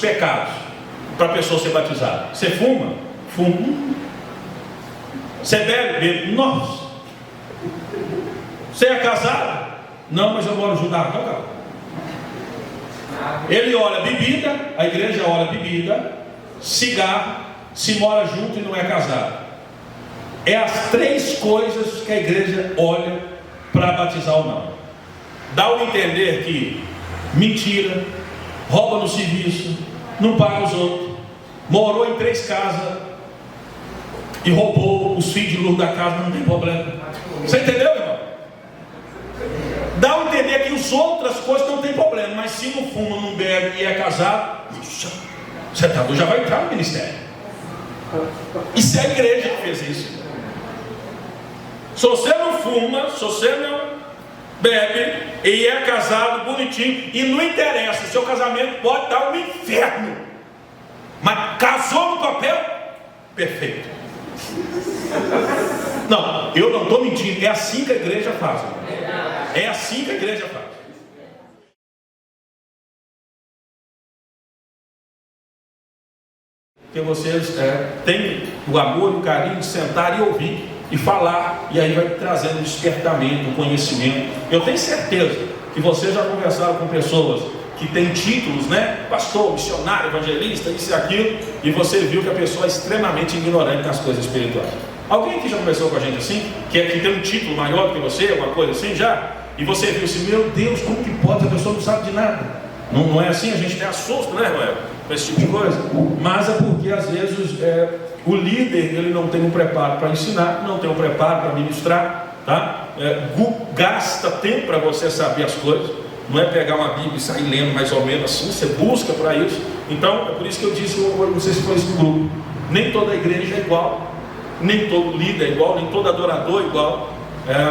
pecados para a pessoa ser batizada? Você fuma? Fumo. Você bebe? Bebe. Nossa. Você é casado? Não, mas eu moro junto. Não. Ele olha bebida, a igreja olha bebida, cigarro, se mora junto e não é casado. É as três coisas que a igreja olha para batizar ou não. Dá a entender que mentira, rouba no serviço, não paga os outros, morou em 3 casas e roubou os fios de luz da casa, não tem problema. Você entendeu, irmão? Dá a entender que as outras coisas não tem problema, mas se não fuma, não bebe e é casado, você já vai entrar no ministério. Isso é a igreja que fez isso. Se você não fuma, se você não bebe e é casado, bonitinho, e não interessa, seu casamento pode dar um inferno, mas casou no papel, perfeito. Não, eu não estou mentindo, é assim que a igreja faz. É assim que a igreja faz. Porque vocês têm o amor e o carinho de sentar e ouvir e falar, e aí vai trazendo despertamento, conhecimento. Eu tenho certeza que vocês já conversaram com pessoas que têm títulos, né? Pastor, missionário, evangelista, isso e aquilo, e você viu que a pessoa é extremamente ignorante nas coisas espirituais. Alguém aqui já conversou com a gente assim? Que tem um título maior do que você, alguma coisa assim já? E você viu assim, meu Deus, como que pode? A pessoa não sabe de nada. Não é assim, a gente tem assusto, né, Roel? Com esse tipo de coisa. Mas é porque às vezes o líder ele não tem um preparo para ensinar, não tem um preparo para ministrar, tá? Gasta tempo para você saber as coisas. Não é pegar uma Bíblia e sair lendo mais ou menos assim, você busca para isso. Então, é por isso que eu disse, não sei se foi esse grupo, nem toda igreja é igual, nem todo líder é igual, nem todo adorador é igual,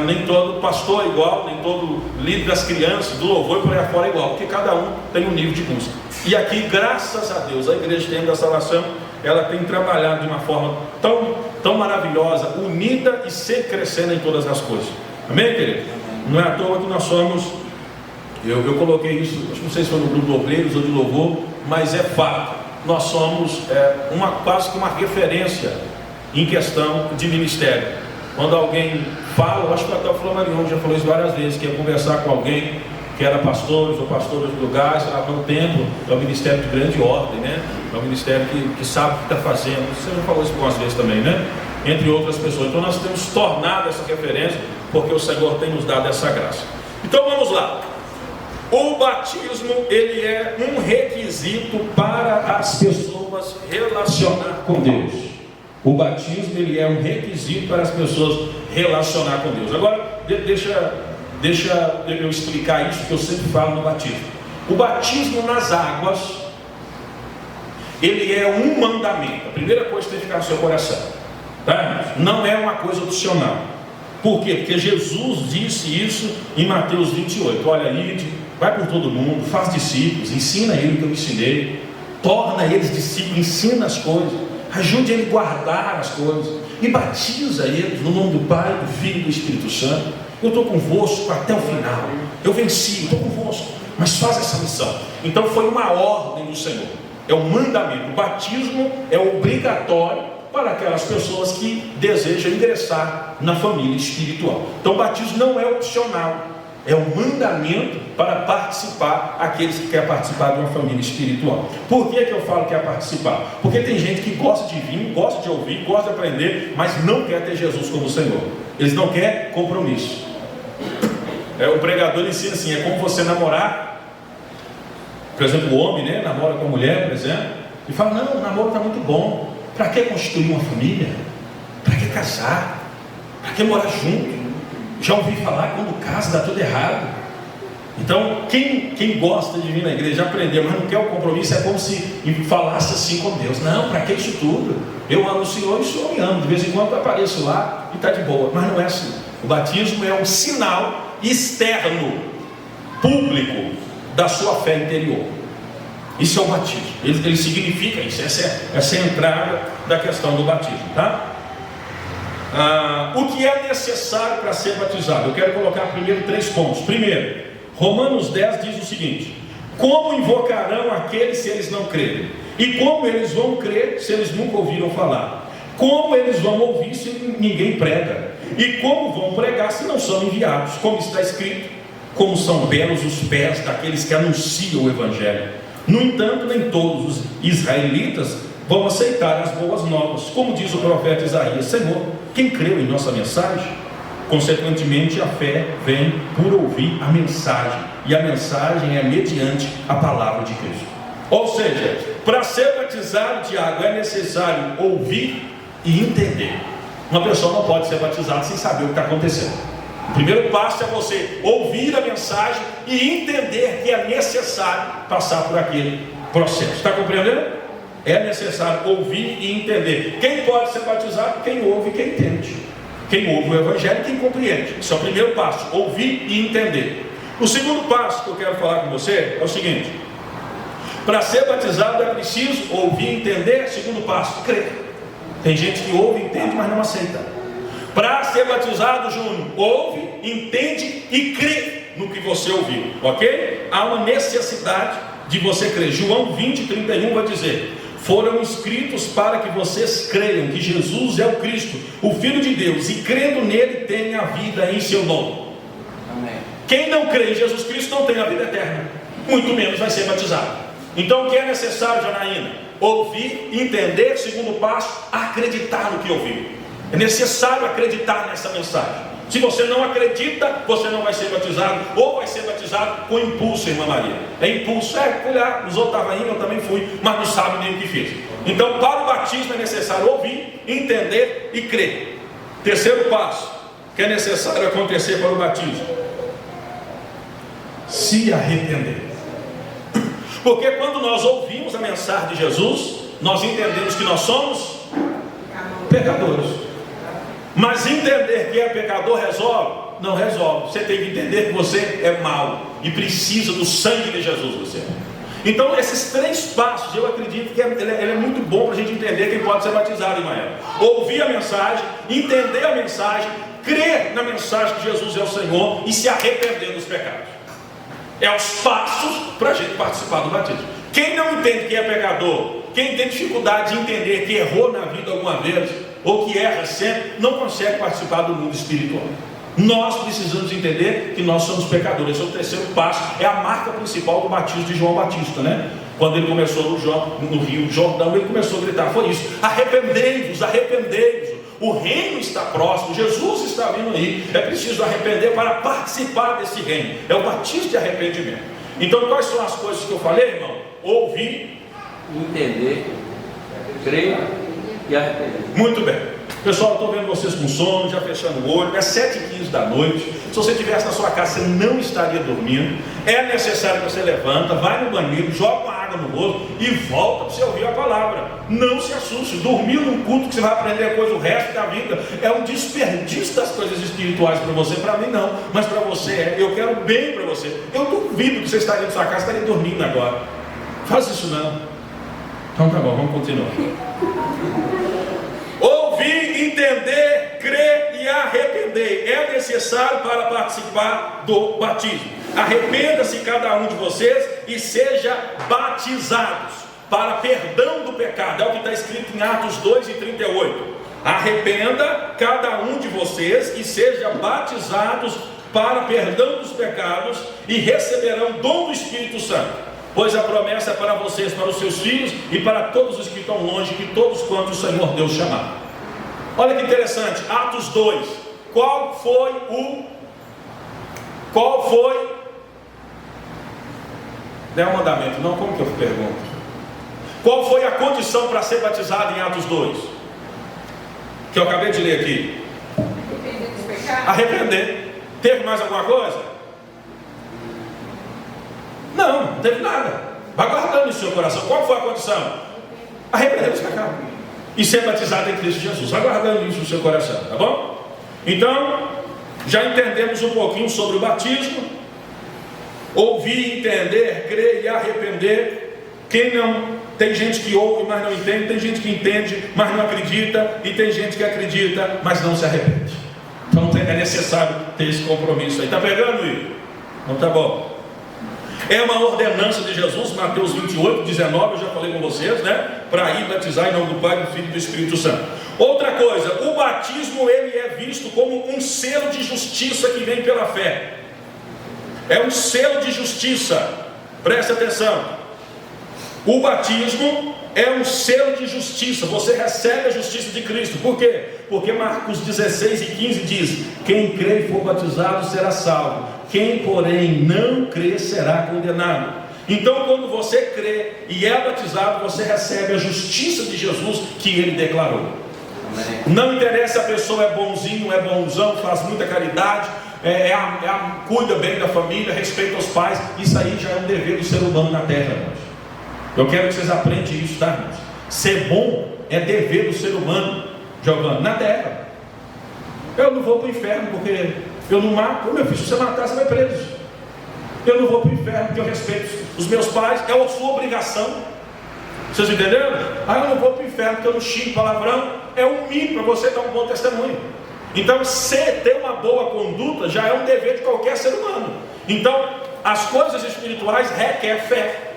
nem todo pastor é igual, nem todo líder das crianças, do louvor e por aí fora é igual, porque cada um tem um nível de busca. E aqui, graças a Deus, a Igreja Tempo da Salvação, ela tem trabalhado de uma forma tão maravilhosa, unida e sempre crescendo em todas as coisas. Amém, querido? Não é à toa que nós somos, eu coloquei isso, não sei se foi no grupo de obreiros ou de louvor, mas é fato, nós somos quase que uma referência em questão de ministério. Quando alguém fala, eu acho que até o Flamarion já falou isso várias vezes, que ia conversar com alguém que era pastores ou pastoras de lugares, há muito tempo, é um ministério de grande ordem, né? É um ministério que sabe o que está fazendo. Você já falou isso algumas vezes também, né? Entre outras pessoas. Então nós temos tornado essa referência, porque o Senhor tem nos dado essa graça. Então vamos lá. O batismo, ele é um requisito para as pessoas relacionar com Deus. O batismo, ele é um requisito para as pessoas relacionar com Deus. Agora, deixa eu explicar isso que eu sempre falo no batismo. O batismo nas águas, ele é um mandamento. A primeira coisa que tem que ficar no seu coração, tá? Não é uma coisa opcional. Por quê? Porque Jesus disse isso em Mateus 28. Olha, ide, vai por todo mundo, faz discípulos, ensina ele o que eu ensinei, torna eles discípulos, ensina as coisas, ajude ele a guardar as coisas e batiza eles no nome do Pai, do Filho e do Espírito Santo. Eu estou convosco até o final, eu venci, estou convosco, mas faz essa missão. Então foi uma ordem do Senhor, é um mandamento. O batismo é obrigatório para aquelas pessoas que desejam ingressar na família espiritual. Então o batismo não é opcional, é um mandamento para participar, aqueles que querem participar de uma família espiritual. Por que eu falo que é participar? Porque tem gente que gosta de vir, gosta de ouvir, gosta de aprender, mas não quer ter Jesus como Senhor. Eles não querem compromisso. O pregador ensina assim, é como você namorar, por exemplo, o homem, né, namora com a mulher, por exemplo, e fala, não, o namoro está muito bom, para que constituir uma família? Para que casar? Para que morar junto? Já ouvi falar que quando casa dá tudo errado. Então, quem gosta de vir na igreja aprender, mas não quer o compromisso, é como se falasse assim com Deus. Não, para que isso tudo? Eu amo o Senhor e o Senhor me ama. De vez em quando eu apareço lá e está de boa. Mas não é assim. O batismo é um sinal externo, público, da sua fé interior. Isso é o batismo. Ele significa isso. Essa é a entrada da questão do batismo, tá? O que é necessário para ser batizado? Eu quero colocar primeiro 3 pontos. Primeiro, Romanos 10 diz o seguinte: Como invocarão aqueles se eles não crerem? E como eles vão crer se eles nunca ouviram falar? Como eles vão ouvir se ninguém prega? E como vão pregar se não são enviados? Como está escrito: como são belos os pés daqueles que anunciam o Evangelho. No entanto, nem todos os israelitas vão aceitar as boas novas. Como diz o profeta Isaías: Senhor, quem creu em nossa mensagem? Consequentemente, a fé vem por ouvir a mensagem, e a mensagem é mediante a palavra de Cristo. Ou seja, para ser batizado, Tiago, é necessário ouvir e entender. Uma pessoa não pode ser batizada sem saber o que está acontecendo. O primeiro passo é você ouvir a mensagem e entender que é necessário passar por aquele processo. Está compreendendo? É necessário ouvir e entender. Quem pode ser batizado? Quem ouve e quem entende. Quem ouve o Evangelho e quem compreende. Esse é o primeiro passo: ouvir e entender. O segundo passo que eu quero falar com você é o seguinte: para ser batizado é preciso ouvir e entender. Segundo passo: crer. Tem gente que ouve e entende, mas não aceita. Para ser batizado, Júnior, ouve, entende e crê no que você ouviu, ok? Há uma necessidade de você crer. João 20:31 vai dizer: foram escritos para que vocês creiam que Jesus é o Cristo, o Filho de Deus, e crendo nele tem a vida em seu nome. Amém. Quem não crê em Jesus Cristo não tem a vida eterna, muito menos vai ser batizado. Então o que é necessário, Janaína? Ouvir, entender. Segundo passo: acreditar no que ouviu. É necessário acreditar nessa mensagem. Se você não acredita, você não vai ser batizado, ou vai ser batizado com impulso, irmã Maria. É impulso, olhar, os outros estavam indo, eu também fui, mas não sabe nem o que fez. Então, para o batismo é necessário ouvir, entender e crer. Terceiro passo que é necessário acontecer para o batismo: se arrepender. Porque quando nós ouvimos a mensagem de Jesus, nós entendemos que nós somos pecadores. Mas entender que é pecador resolve? Não resolve. Você tem que entender que você é mau e precisa do sangue de Jesus. Você. Então esses três passos, eu acredito que ele é muito bom para a gente entender quem pode ser batizado, irmã Eva. Ouvir a mensagem, entender a mensagem, crer na mensagem que Jesus é o Senhor e se arrepender dos pecados. É os passos para a gente participar do batismo. Quem não entende que é pecador, quem tem dificuldade de entender que errou na vida alguma vez, ou que erra sempre, não consegue participar do mundo espiritual. Nós precisamos entender que nós somos pecadores. Esse é o terceiro passo, é a marca principal do batismo de João Batista, né? Quando ele começou no Rio Jordão, ele começou a gritar, foi isso: arrependei-vos, arrependei-vos, o reino está próximo, Jesus está vindo aí. É preciso arrepender para participar desse reino. É o batismo de arrependimento. Então quais são as coisas que eu falei, irmão? Ouvir, entender, crer e arrepender. Muito bem. Pessoal, eu estou vendo vocês com sono, já fechando o olho. É 7h15 da noite. Se você estivesse na sua casa, você não estaria dormindo. É necessário que você levanta, vai no banheiro, joga uma água no rosto e volta para você ouvir a palavra. Não se assuste. Dormir num culto que você vai aprender coisa o resto da vida é um desperdício das coisas espirituais para você. Para mim não, mas para você é. Eu quero bem para você. Eu duvido que você estaria na sua casa, estaria dormindo agora. Faz isso não. Então tá bom, vamos continuar. Ouvir, entender, crer e arrepender é necessário para participar do batismo. Arrependa-se cada um de vocês e seja batizados para perdão do pecado. É o que está escrito em Atos 2:38. Arrependa cada um de vocês e seja batizados para perdão dos pecados e receberão o dom do Espírito Santo. Pois a promessa é para vocês, para os seus filhos e para todos os que estão longe, que todos quantos o Senhor Deus chamar. Olha que interessante, Atos 2. Qual foi? Não é um mandamento, não, como que eu pergunto? Qual foi a condição para ser batizado em Atos 2? Que eu acabei de ler aqui. Arrepender dos pecados. Arrepender. Teve mais alguma coisa? Não teve nada. Vai guardando isso no seu coração. Qual foi a condição? Arrepender dos pecados e ser batizado em Cristo Jesus. Vai guardando isso no seu coração, tá bom? Então, já entendemos um pouquinho sobre o batismo. Ouvir, entender, crer e arrepender. Quem não... Tem gente que ouve, mas não entende. Tem gente que entende, mas não acredita. E tem gente que acredita, mas não se arrepende. Então é necessário ter esse compromisso aí. Está pegando isso? Então tá bom. É uma ordenança de Jesus, Mateus 28, 19, eu já falei com vocês, né? Para ir batizar em nome do Pai, do Filho e do Espírito Santo. Outra coisa, o batismo ele é visto como um selo de justiça que vem pela fé. É um selo de justiça, preste atenção. O batismo é um selo de justiça, você recebe a justiça de Cristo. Por quê? Porque Marcos 16 e 15 diz: quem crê e for batizado será salvo, quem porém não crê será condenado. Então quando você crê e é batizado, você recebe a justiça de Jesus que ele declarou. Amém. Não interessa se a pessoa é bonzinho, é bonzão, faz muita caridade, cuida bem da família, respeita os pais. Isso aí já é um dever do ser humano na terra, irmãos. Eu quero que vocês aprendam isso, tá, irmãos? Ser bom é dever do ser humano, Giovanni, na terra. Eu não vou para o inferno porque eu não mato. Meu filho, se você matar, você vai preso. Eu não vou para o inferno porque eu respeito os meus pais. É a sua obrigação. Vocês entenderam? Eu não vou para o inferno porque eu não xingo palavrão. É um mínimo para você dar um bom testemunho. Então, ter uma boa conduta já é um dever de qualquer ser humano. Então, as coisas espirituais requerem fé,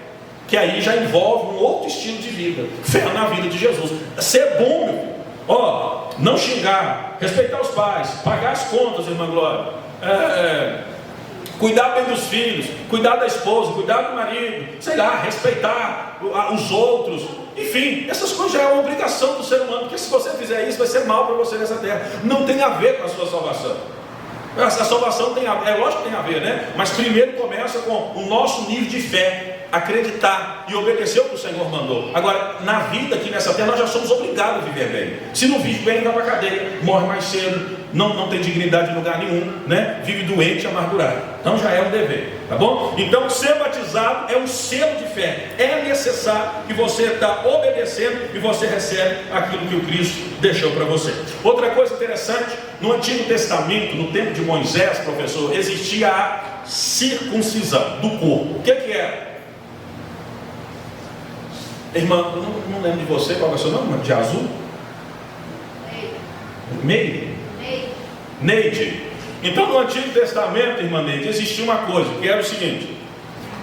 que aí já envolve um outro estilo de vida. Fé na vida de Jesus. Ser bom, meu filho. Não xingar, respeitar os pais, pagar as contas, irmã Glória, cuidar bem dos filhos, cuidar da esposa, cuidar do marido, sei lá, respeitar os outros. Enfim, essas coisas já é uma obrigação do ser humano, porque se você fizer isso, vai ser mal para você nessa terra. Não tem a ver com a sua salvação. A salvação tem a ver, lógico que tem a ver, né? Mas primeiro começa com o nosso nível de fé, acreditar e obedecer o que o Senhor mandou. Agora, na vida aqui nessa terra, nós já somos obrigados a viver bem. Se não vive bem, vai para a cadeia, morre mais cedo, não tem dignidade em lugar nenhum, né? Vive doente e amargurado. Então já é um dever, tá bom? Então ser batizado é um selo de fé. É necessário que você está obedecendo e você recebe aquilo que o Cristo deixou para você. Outra coisa interessante, no Antigo Testamento, no tempo de Moisés, professor, existia a circuncisão do corpo. O que era? Irmã, eu não lembro de você, qual é o seu nome? De azul? Neide. Então no Antigo Testamento, irmã Neide, existia uma coisa, que era o seguinte: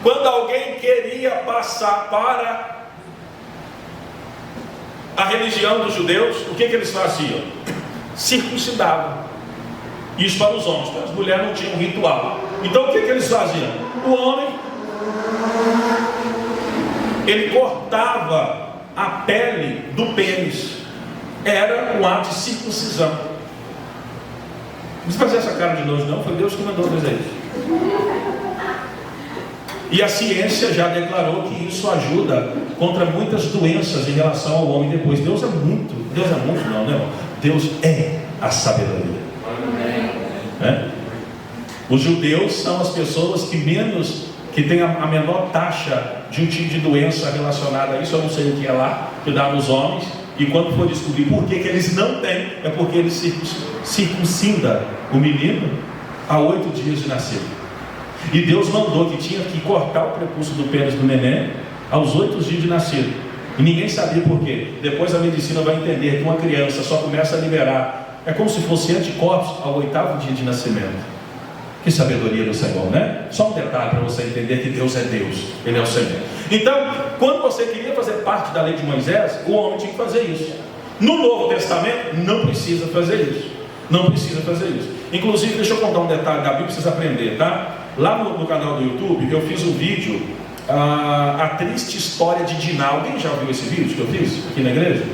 quando alguém queria passar para a religião dos judeus, o que eles faziam? Circuncidavam. Isso para os homens, as mulheres não tinham ritual. Então o que eles faziam? O homem, ele cortava a pele do pênis. Era um ato de circuncisão. Não precisa fazer essa cara de nojo, não. Foi Deus que mandou fazer isso. E a ciência já declarou que isso ajuda contra muitas doenças em relação ao homem depois. Deus é muito não, né, irmão? Deus é a sabedoria. É? Os judeus são as pessoas que têm a menor taxa de um tipo de doença relacionada a isso. Eu não sei o que é lá, que dá nos homens. E quando for descobrir por que eles não têm, é porque eles circuncida o menino a 8 dias de nascer. E Deus mandou que tinha que cortar o prepúcio do pênis do neném aos 8 dias de nascer. E ninguém sabia por quê. Depois a medicina vai entender que uma criança só começa a liberar, é como se fosse anticorpos ao 8º dia de nascimento. Que sabedoria do Senhor, né? Só um detalhe para você entender que Deus é Deus, Ele é o Senhor. Então, quando você queria fazer parte da lei de Moisés, o homem tinha que fazer isso. No Novo Testamento, não precisa fazer isso. Não precisa fazer isso. Inclusive, deixa eu contar um detalhe da Bíblia para vocês aprenderem, tá? Lá no canal do YouTube, eu fiz um vídeo, a triste história de Diná. Alguém já viu esse vídeo que eu fiz aqui na igreja?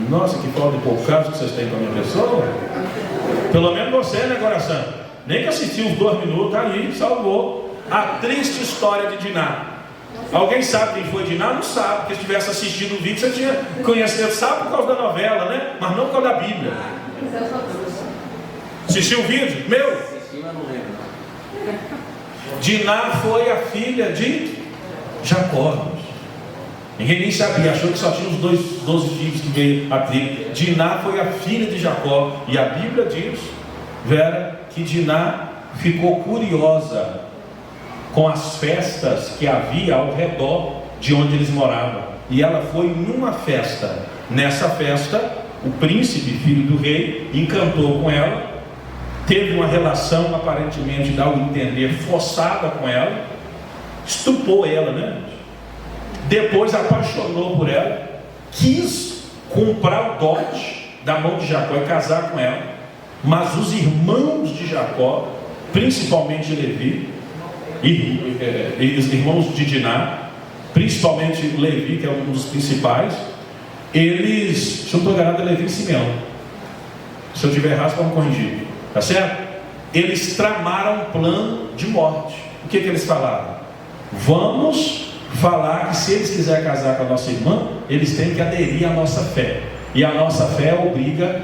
Nossa, que falta de pouco caso que vocês têm com a minha pessoa. Pelo menos você, né, coração? Nem que assistiu os 2 minutos, tá aí, salvou. A triste história de Diná. Alguém sabe quem foi Diná? Não sabe, porque se tivesse assistido o vídeo, você tinha conhecido, sabe por causa da novela, né? Mas não por causa da Bíblia. Assistiu o vídeo? Meu? Diná foi a filha de Jacó. Ninguém nem sabia, achou que só tinha os 12 filhos que veio a tribo. Diná foi a filha de Jacó. E a Bíblia diz, Vera, que Diná ficou curiosa com as festas que havia ao redor de onde eles moravam. E ela foi numa festa. Nessa festa, o príncipe, filho do rei, encantou com ela, teve uma relação aparentemente, dá a entender, forçada com ela, estupou ela, né? Depois apaixonou por ela, quis comprar o dote da mão de Jacó e casar com ela, mas os irmãos de Jacó, principalmente Levi, e os irmãos de Diná, principalmente Levi, que é um dos principais, eles, se eu não estou enganado, é Levi e Simeão. Se eu tiver errado, vamos corrigir, tá certo? Eles tramaram um plano de morte. O que eles falaram? Vamos falar que se eles quiserem casar com a nossa irmã, eles têm que aderir à nossa fé, e a nossa fé obriga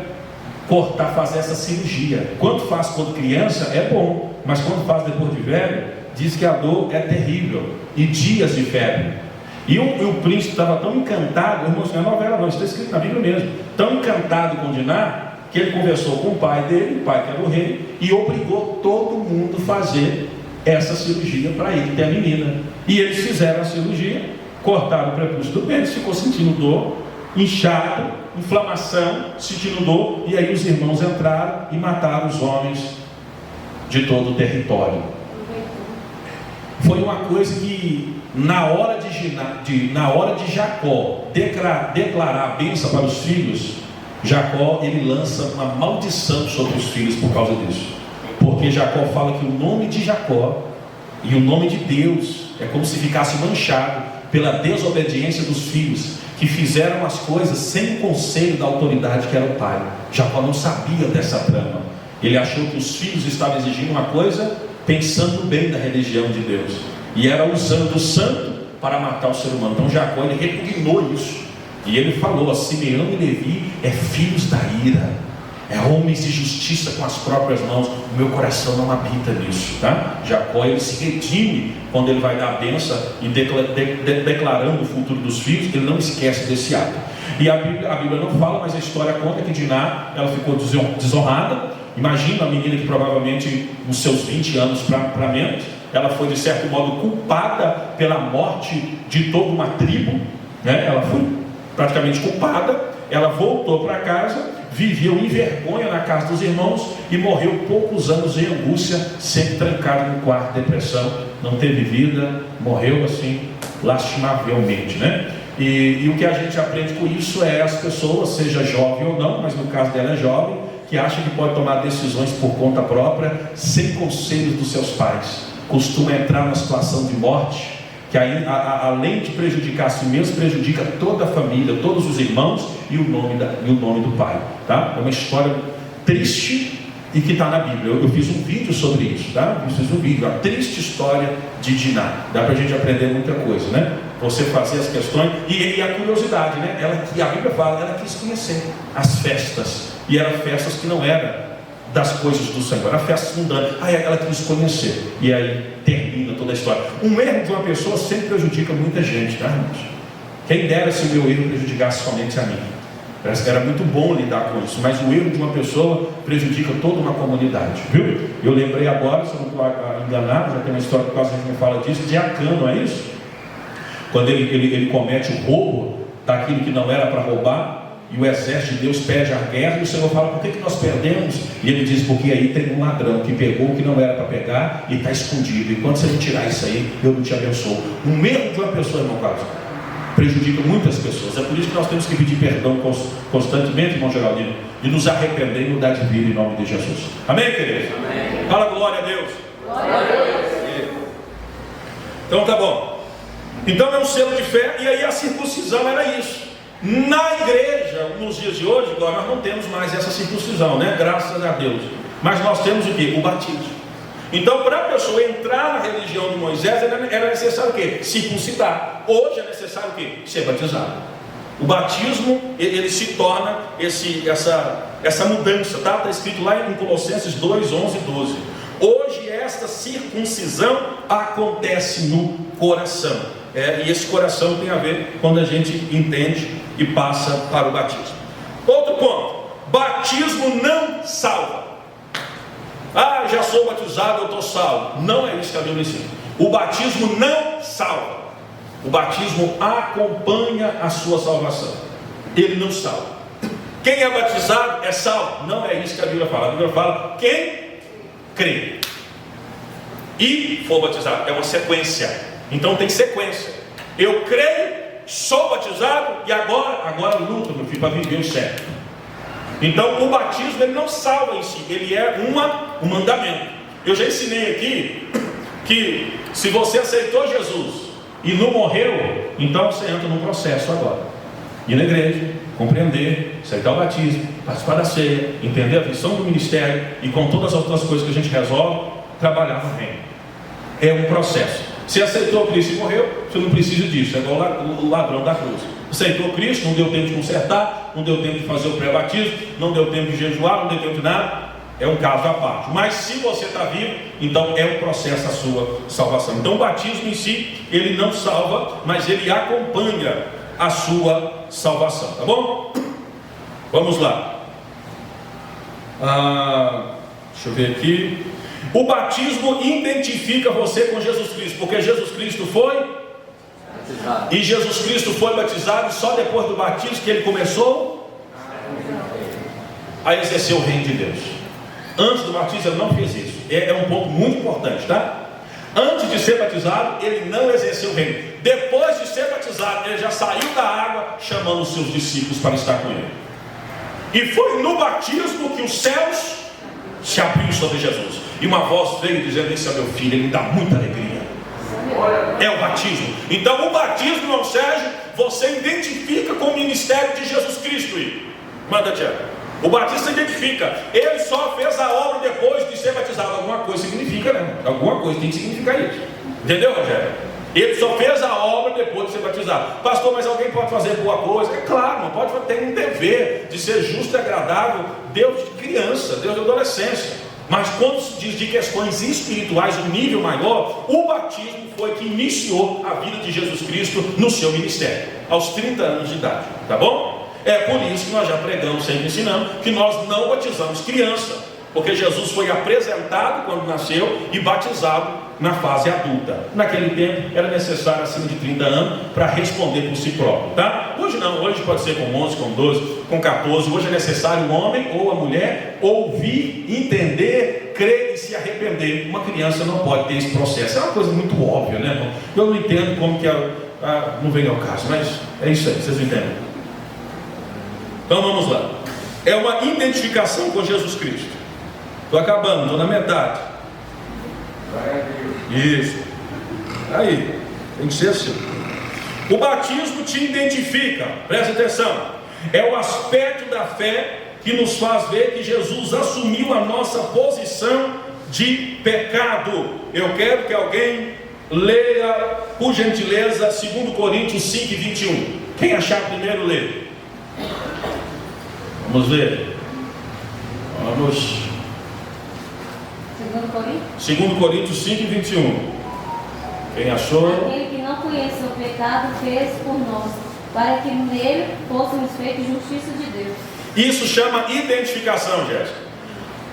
cortar, fazer essa cirurgia. Quando faz quando criança é bom, mas quando faz depois de velho, diz que a dor é terrível, e dias de febre. E o príncipe estava tão encantado, irmãos, não é novela não, isso está escrito na Bíblia mesmo, tão encantado com Diná, que ele conversou com o pai dele, o pai que era o rei, e obrigou todo mundo a fazer essa cirurgia para ele ter a menina. E eles fizeram a cirurgia, cortaram o prepúcio do pênis, ficou sentindo dor, inchado, inflamação, sentindo dor, e aí os irmãos entraram e mataram os homens de todo o território. Foi uma coisa que na hora de Jacó declarar a bênção para os filhos, Jacó ele lança uma maldição sobre os filhos por causa disso, porque Jacó fala que o nome de Jacó e o nome de Deus é como se ficasse manchado pela desobediência dos filhos, que fizeram as coisas sem o conselho da autoridade que era o pai. Jacó não sabia dessa trama, ele achou que os filhos estavam exigindo uma coisa pensando no bem da religião de Deus, e era usando o santo para matar o ser humano. Então Jacó ele repugnou isso, e ele falou: Simeão e Levi é filhos da ira, é homens de justiça com as próprias mãos, o meu coração não habita nisso, tá? Jacó ele se redime quando ele vai dar a bênção e declarando o futuro dos filhos, ele não esquece desse ato. E a Bíblia não fala, mas a história conta que Diná, ela ficou desonrada. Imagina a menina que provavelmente nos seus 20 anos para menos, ela foi de certo modo culpada pela morte de toda uma tribo, né? Ela foi praticamente culpada. Ela voltou para casa, viveu em vergonha na casa dos irmãos e morreu poucos anos em angústia, sempre trancada no quarto, depressão, não teve vida, morreu assim lastimavelmente, né? E o que a gente aprende com isso é as pessoas, seja jovem ou não, mas no caso dela é jovem, que acha que pode tomar decisões por conta própria, sem conselhos dos seus pais, costuma entrar numa situação de morte, que aí, além de prejudicar a si mesmo, prejudica toda a família, todos os irmãos e o nome do pai, tá? É uma história triste e que está na Bíblia. Eu fiz um vídeo sobre isso, tá? Eu fiz um vídeo, a triste história de Diná. Dá para a gente aprender muita coisa, né? Você fazer as questões e a curiosidade, né? A Bíblia fala, ela quis conhecer as festas, e eram festas que não eram das coisas do Senhor, eram festas mundanas. Aí ela quis conhecer, e aí termina toda a história. Um erro de uma pessoa sempre prejudica muita gente, tá, irmãos? Quem dera se o meu erro prejudicasse somente a mim. Era muito bom lidar com isso, mas o erro de uma pessoa prejudica toda uma comunidade, viu? Eu lembrei agora, se eu não estou enganado, já tem uma história que quase a gente me fala disso, de Acã, não é isso? Quando ele comete o roubo daquilo que não era para roubar, e o exército de Deus pede a guerra, e o Senhor fala: por que nós perdemos? E ele diz: porque aí tem um ladrão que pegou o que não era para pegar e está escondido, e quando você não tirar isso aí, eu não te abençoo. Um erro de uma pessoa, irmão Carlos, prejudica muitas pessoas. É por isso que nós temos que pedir perdão constantemente, irmão Geraldino, e nos arrepender e mudar de vida em nome de Jesus. Amém, queridos? Amém. Fala glória a Deus. Glória a Deus. Então tá bom. Então é um selo de fé, e aí a circuncisão era isso. Na igreja, nos dias de hoje, nós não temos mais essa circuncisão, né? Graças a Deus. Mas nós temos o quê? O batismo. Então, para a pessoa entrar na religião de Moisés, era necessário o quê? Circuncidar. Hoje é necessário o quê? Ser batizado. O batismo, ele se torna essa mudança, tá? Está escrito lá em Colossenses 2, 11 e 12. Hoje esta circuncisão acontece no coração. E esse coração tem a ver quando a gente entende e passa para o batismo. Outro ponto: batismo não salva. Ah, já sou batizado, eu estou salvo. Não é isso que a Bíblia ensina. O batismo não salva. O batismo acompanha a sua salvação. Ele não salva. Quem é batizado é salvo. Não é isso que a Bíblia fala. A Bíblia fala: quem crê e for batizado. É uma sequência. Então tem sequência. Eu creio, sou batizado e agora luto, meu filho, para viver o certo. Então o batismo ele não salva em si, ele é um mandamento. Eu já ensinei aqui que se você aceitou Jesus e não morreu, então você entra num processo agora. Ir na igreja, compreender, aceitar o batismo, participar da ceia, entender a missão do ministério e com todas as outras coisas que a gente resolve, trabalhar no reino. É um processo. Se aceitou Cristo e morreu, você não precisa disso, é igual o ladrão da cruz. Aceitou Cristo, não deu tempo de consertar, não deu tempo de fazer o pré-batismo, não deu tempo de jejuar, não deu tempo de nada. É um caso à parte. Mas se você está vivo, então é um processo a sua salvação. Então o batismo em si, ele não salva, mas ele acompanha a sua salvação. Tá bom? Vamos lá. Deixa eu ver aqui. O batismo identifica você com Jesus Cristo, porque Jesus Cristo foi batizado. E Jesus Cristo foi batizado, e só depois do batismo que ele começou a exercer o reino de Deus. Antes do batismo ele não fez isso. É um ponto muito importante, tá? Antes de ser batizado, ele não exerceu o reino. Depois de ser batizado, ele já saiu da água, chamando os seus discípulos para estar com ele. E foi no batismo que os céus se abriram sobre Jesus. E uma voz veio dizendo: esse é meu filho, ele me dá muita alegria. É o batismo. Então o batismo, irmão Sérgio, você identifica com o ministério de Jesus Cristo. Manda, Tiago. O batista identifica. Ele só fez a obra depois de ser batizado. Alguma coisa significa, né? Alguma coisa tem que significar isso. Entendeu, Rogério? Ele só fez a obra depois de ser batizado. Pastor, mas alguém pode fazer boa coisa? É claro, não pode ter um dever de ser justo e agradável. Deus de criança, Deus de adolescência. Mas quando se diz de questões espirituais, um nível maior, o batismo foi que iniciou a vida de Jesus Cristo no seu ministério, aos 30 anos de idade. Tá bom? É por isso que nós já pregamos, sempre ensinamos, que nós não batizamos criança, porque Jesus foi apresentado quando nasceu e batizado na fase adulta. Naquele tempo era necessário acima de 30 anos para responder por si próprio, tá? Hoje não, hoje pode ser com 11, com 12, com 14. Hoje é necessário o homem ou a mulher ouvir, entender, crer e se arrepender. Uma criança não pode ter esse processo. É uma coisa muito óbvia, né, irmão? Eu não entendo como que não vem ao caso, mas é isso aí, vocês entendem? Então vamos lá. É uma identificação com Jesus Cristo. Estou acabando, estou na metade. Isso. Aí, tem que ser assim. O batismo te identifica, presta atenção. É o aspecto da fé que nos faz ver que Jesus assumiu a nossa posição de pecado. Eu quero que alguém leia, por gentileza, 2 Coríntios 5, 21. Quem achar primeiro, lê. Vamos ver. Vamos. 2 Coríntios 5, 21. Quem achou? Aquele que não conhece o pecado fez por nós, para que nele fôssemos feitos justiça de Deus. Isso chama identificação, Jéssica.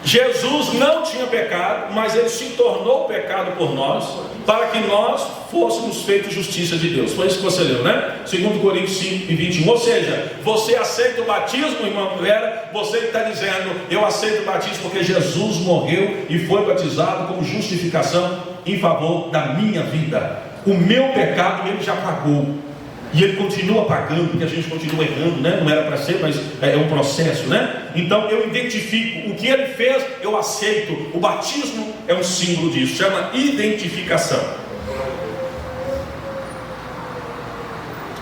Jesus não tinha pecado, mas ele se tornou pecado por nós, para que nós fôssemos feitos justiça de Deus. Foi isso que você leu, né? 2 Coríntios 5 e 21. Ou seja, você aceita o batismo, irmã Vera? Você está dizendo: eu aceito o batismo porque Jesus morreu e foi batizado como justificação em favor da minha vida. O meu pecado ele já pagou. E ele continua pagando, porque a gente continua errando, né? Não era para ser, mas é um processo, né? Então eu identifico o que ele fez, eu aceito. O batismo é um símbolo disso, chama identificação.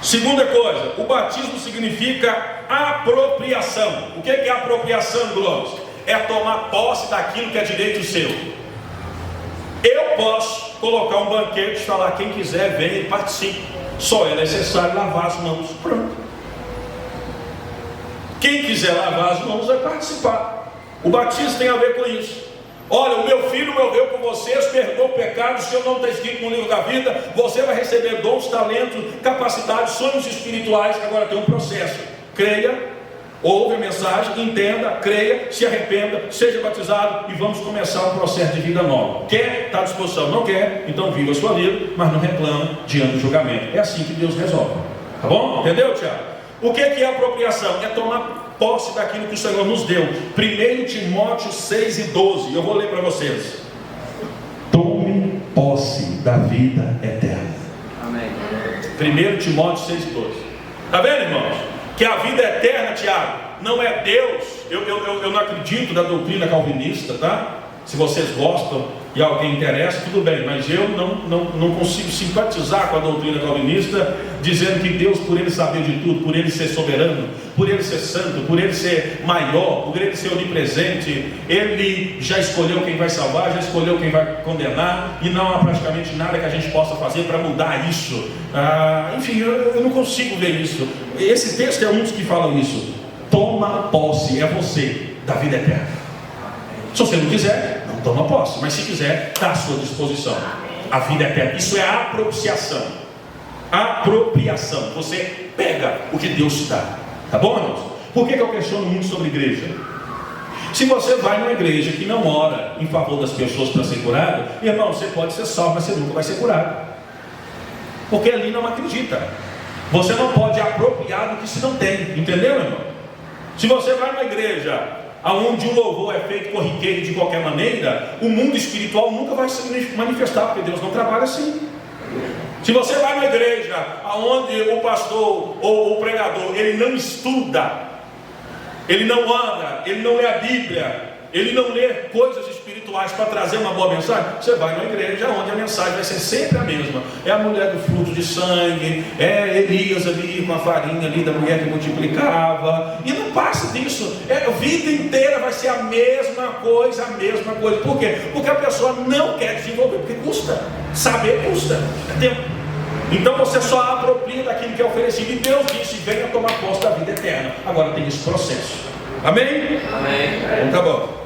Segunda coisa, o batismo significa apropriação. O que é apropriação, Glóris? É tomar posse daquilo que é direito seu. Eu posso colocar um banquete e falar: quem quiser venha e participe. Só é necessário lavar as mãos. Pronto. Quem quiser lavar as mãos vai participar. O batismo tem a ver com isso. Olha, o meu filho morreu por vocês, perdoou o pecado. Se eu não está escrito no livro da vida, você vai receber dons, talentos, capacidades, sonhos espirituais. Agora tem um processo. Creia, ouve a mensagem, entenda, creia, se arrependa, seja batizado e vamos começar um processo de vida nova. Quer? Está à disposição. Não quer? Então viva a sua vida, mas não reclama diante do julgamento. É assim que Deus resolve. Tá bom? Entendeu, Tiago? O que é apropriação? É tomar posse daquilo que o Senhor nos deu. 1 Timóteo 6 e 12. Eu vou ler para vocês. Tome posse da vida eterna. 1 Timóteo 6,12. Está vendo, irmãos? Que a vida eterna, Tiago, não é Deus. Eu não acredito na doutrina calvinista, tá? Se vocês gostam e alguém interessa, tudo bem, mas eu não consigo simpatizar com a doutrina calvinista, dizendo que Deus, por Ele saber de tudo, por Ele ser soberano, por Ele ser santo, por Ele ser maior, por Ele ser onipresente, Ele já escolheu quem vai salvar, já escolheu quem vai condenar, e não há praticamente nada que a gente possa fazer para mudar isso. Enfim, eu não consigo ver isso. Esse texto é um dos que fala isso. Toma posse, é você, da vida eterna. Se você não quiser, não toma posse, mas se quiser, está à sua disposição. A vida eterna, isso é apropriação. Apropriação, você pega o que Deus te dá. Tá bom, irmãos? Por que eu questiono muito sobre igreja? Se você vai numa igreja que não ora em favor das pessoas para ser curado, irmão, você pode ser salvo, mas você nunca vai ser curado, porque ali não acredita. Você não pode apropriar do que se não tem, entendeu, irmão? Se você vai numa igreja onde o louvor é feito corriqueiro de qualquer maneira, o mundo espiritual nunca vai se manifestar, porque Deus não trabalha assim. Se você vai numa igreja onde o pastor ou o pregador, ele não estuda, ele não anda, ele não lê a Bíblia, ele não lê coisas espirituais para trazer uma boa mensagem, você vai numa igreja onde a mensagem vai ser sempre a mesma. É a mulher do fluxo de sangue, é Elias ali com a farinha ali da mulher que multiplicava, e não passa disso. A vida inteira vai ser a mesma coisa, a mesma coisa. Por quê? Porque a pessoa não quer desenvolver, porque custa. Saber custa, é tempo. Então você só apropria daquilo que é oferecido, e Deus disse: venha tomar posse da vida eterna. Agora tem esse processo. Amém? Amém. Então tá bom.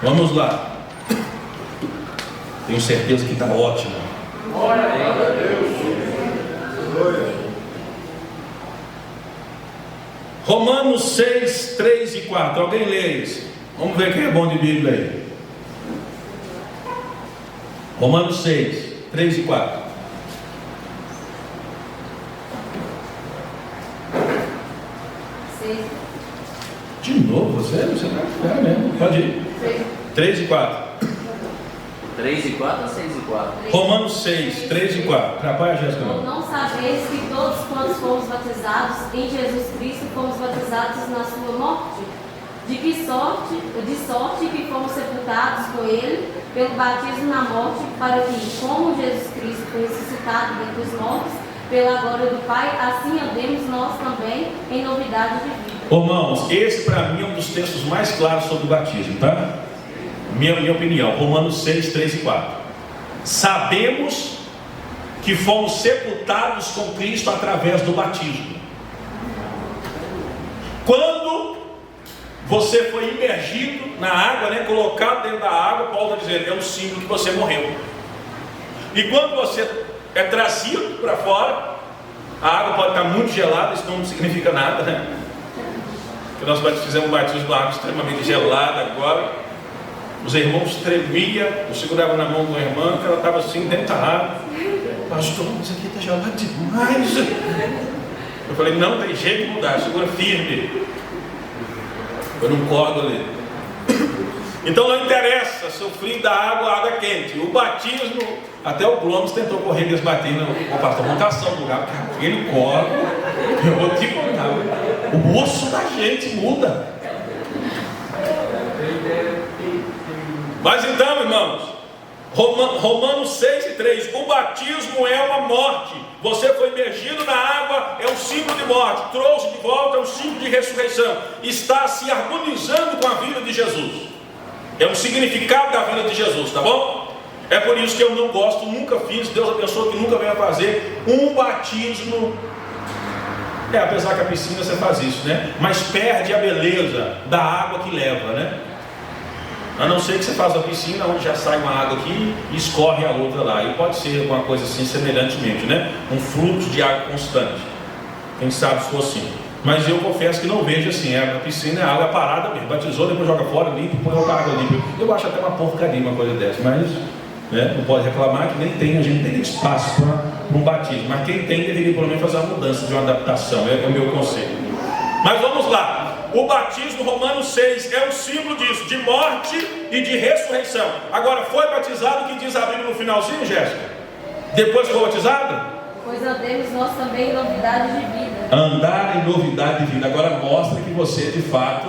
Vamos lá. Tenho certeza que está ótimo. Glória a Deus. Romanos 6, 3 e 4. Alguém lê isso? Vamos ver quem é bom de Bíblia aí. Romanos 6, 3 e 4. De novo, você vai mesmo. Pode ir. 3 e 4. 3 e 4 ou 6 e 4? Romanos 6, 3 e 4. Atrapalha a Jéssica. Ou não sabeis que todos quantos fomos batizados em Jesus Cristo, fomos batizados na sua morte? De sorte que fomos sepultados com ele pelo batismo na morte, para que, como Jesus Cristo foi ressuscitado dentre os mortos, pela glória do Pai, assim andemos nós também em novidade de vida. Irmãos, esse para mim é um dos textos mais claros sobre o batismo, tá? Minha opinião, Romanos 6, 3 e 4. Sabemos que fomos sepultados com Cristo através do batismo. Quando você foi imergido na água, colocado dentro da água, Paulo está dizendo, é um símbolo que você morreu. E quando você é trazido para fora, a água pode estar muito gelada, isso não significa nada, né? Que nós fizemos um batismo com água extremamente gelada agora. Os irmãos tremiam, eu segurava na mão de uma irmã, que ela estava assim dentro da água. Pastor, isso aqui está gelado demais. Eu falei, não tem jeito de mudar, segura firme. Eu não cordo ali. Então não interessa se o frio da água, a água é quente. O batismo, até o Glomes tentou correr eles batendo. O pastor, vamos caçar um lugar, ele corre. Eu vou te contar. O osso da gente muda. Mas então, irmãos, Romanos 6 e 3, o batismo é uma morte. Você foi imergido na água, é um símbolo de morte. Trouxe de volta, é um símbolo de ressurreição. Está se harmonizando com a vida de Jesus. É um significado da vida de Jesus, tá bom? É por isso que eu não gosto, nunca fiz, Deus abençoe que nunca venha fazer um batismo. Apesar que a piscina você faz isso, né? Mas perde a beleza da água que leva, né? A não ser que você faça a piscina onde já sai uma água aqui e escorre a outra lá. E pode ser alguma coisa assim semelhantemente, né? Um fluxo de água constante. Quem sabe se for assim. Mas eu confesso que não vejo assim. A piscina é água parada mesmo. Batizou, depois joga fora, limpa, põe outra água limpa. Eu acho até uma porcaria uma coisa dessa. Mas não pode reclamar que nem tem, a gente tem espaço para um batismo. Mas quem tem deveria pelo menos fazer uma mudança de uma adaptação. É o meu conselho. Mas vamos lá. O batismo, Romanos 6, é um símbolo disso, de morte e de ressurreição. Agora, foi batizado, o que diz a Bíblia no finalzinho, Jéssica? Depois foi batizado? Pois andemos nós também em novidade de vida. Andar em novidade de vida. Agora mostra que você de fato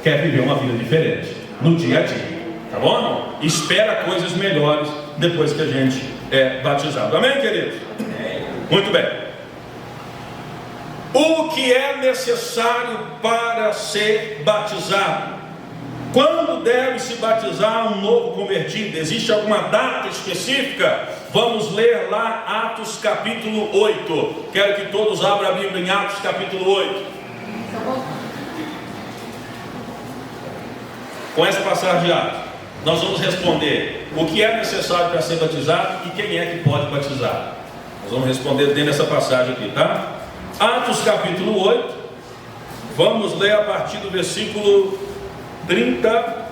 quer viver uma vida diferente no dia a dia. Tá bom, irmão? Espera coisas melhores depois que a gente é batizado. Amém, queridos? Muito bem. O que é necessário para ser batizado? Quando deve se batizar um novo convertido? Existe alguma data específica? Vamos ler lá Atos capítulo 8. Quero que todos abram a Bíblia em Atos capítulo 8. Com essa passagem de Atos, nós vamos responder o que é necessário para ser batizado e quem é que pode batizar. Nós vamos responder dentro dessa passagem aqui, tá? Atos capítulo 8. Vamos ler a partir do versículo 30.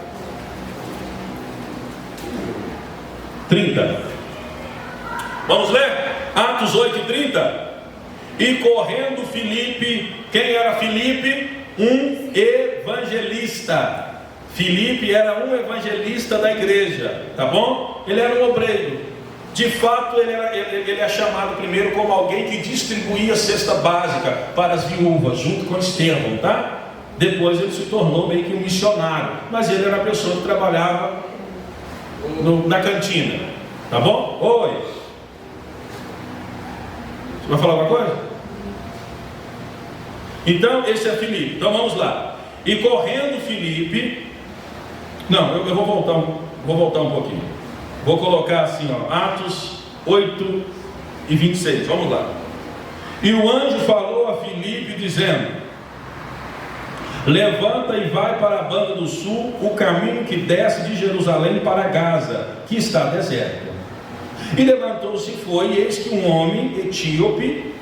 Vamos ler? Atos 8:30. E correndo Filipe, quem era Filipe? Um evangelista. Filipe era um evangelista da igreja, tá bom? Ele era um obreiro. De fato, ele é chamado primeiro como alguém que distribuía cesta básica para as viúvas, junto com Estevão, tá? Depois ele se tornou meio que um missionário, mas ele era a pessoa que trabalhava na cantina, tá bom? Oi. Você vai falar alguma coisa? Então, esse é Filipe. Então vamos lá. E correndo Filipe... Não, eu vou voltar um pouquinho. Vou colocar assim, ó, Atos 8:26. Vamos lá. E o anjo falou a Filipe dizendo: levanta e vai para a banda do sul, o caminho que desce de Jerusalém para Gaza, que está deserto. E levantou-se e foi, e eis que um homem etíope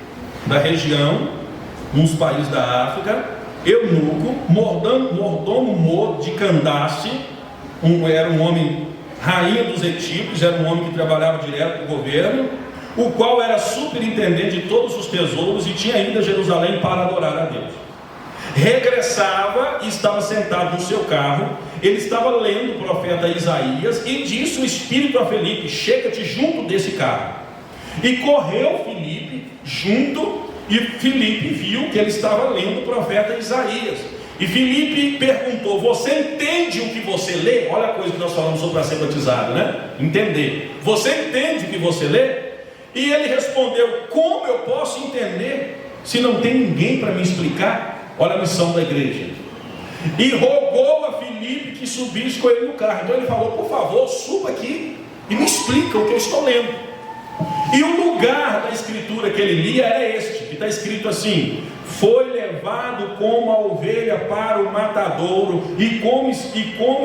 da região, nos países da África, eunuco, mordomo de Candace, era um homem, rainha dos etíopes, era um homem que trabalhava direto com o governo, o qual era superintendente de todos os tesouros e tinha ido a Jerusalém para adorar a Deus. Regressava e estava sentado no seu carro. Ele estava lendo o profeta Isaías e disse o Espírito a Filipe: chega-te junto desse carro. E correu Filipe junto, e Filipe viu que ele estava lendo o profeta Isaías. E Filipe perguntou: você entende o que você lê? Olha a coisa que nós falamos sobre ser batizado, né? Entender. Você entende o que você lê? E ele respondeu: como eu posso entender se não tem ninguém para me explicar? Olha a missão da igreja. E rogou a Filipe que subisse com ele no carro. Então ele falou: por favor, suba aqui e me explica o que eu estou lendo. E o lugar da escritura que ele lia era este, que está escrito assim: foi levado como a ovelha para o matadouro, e como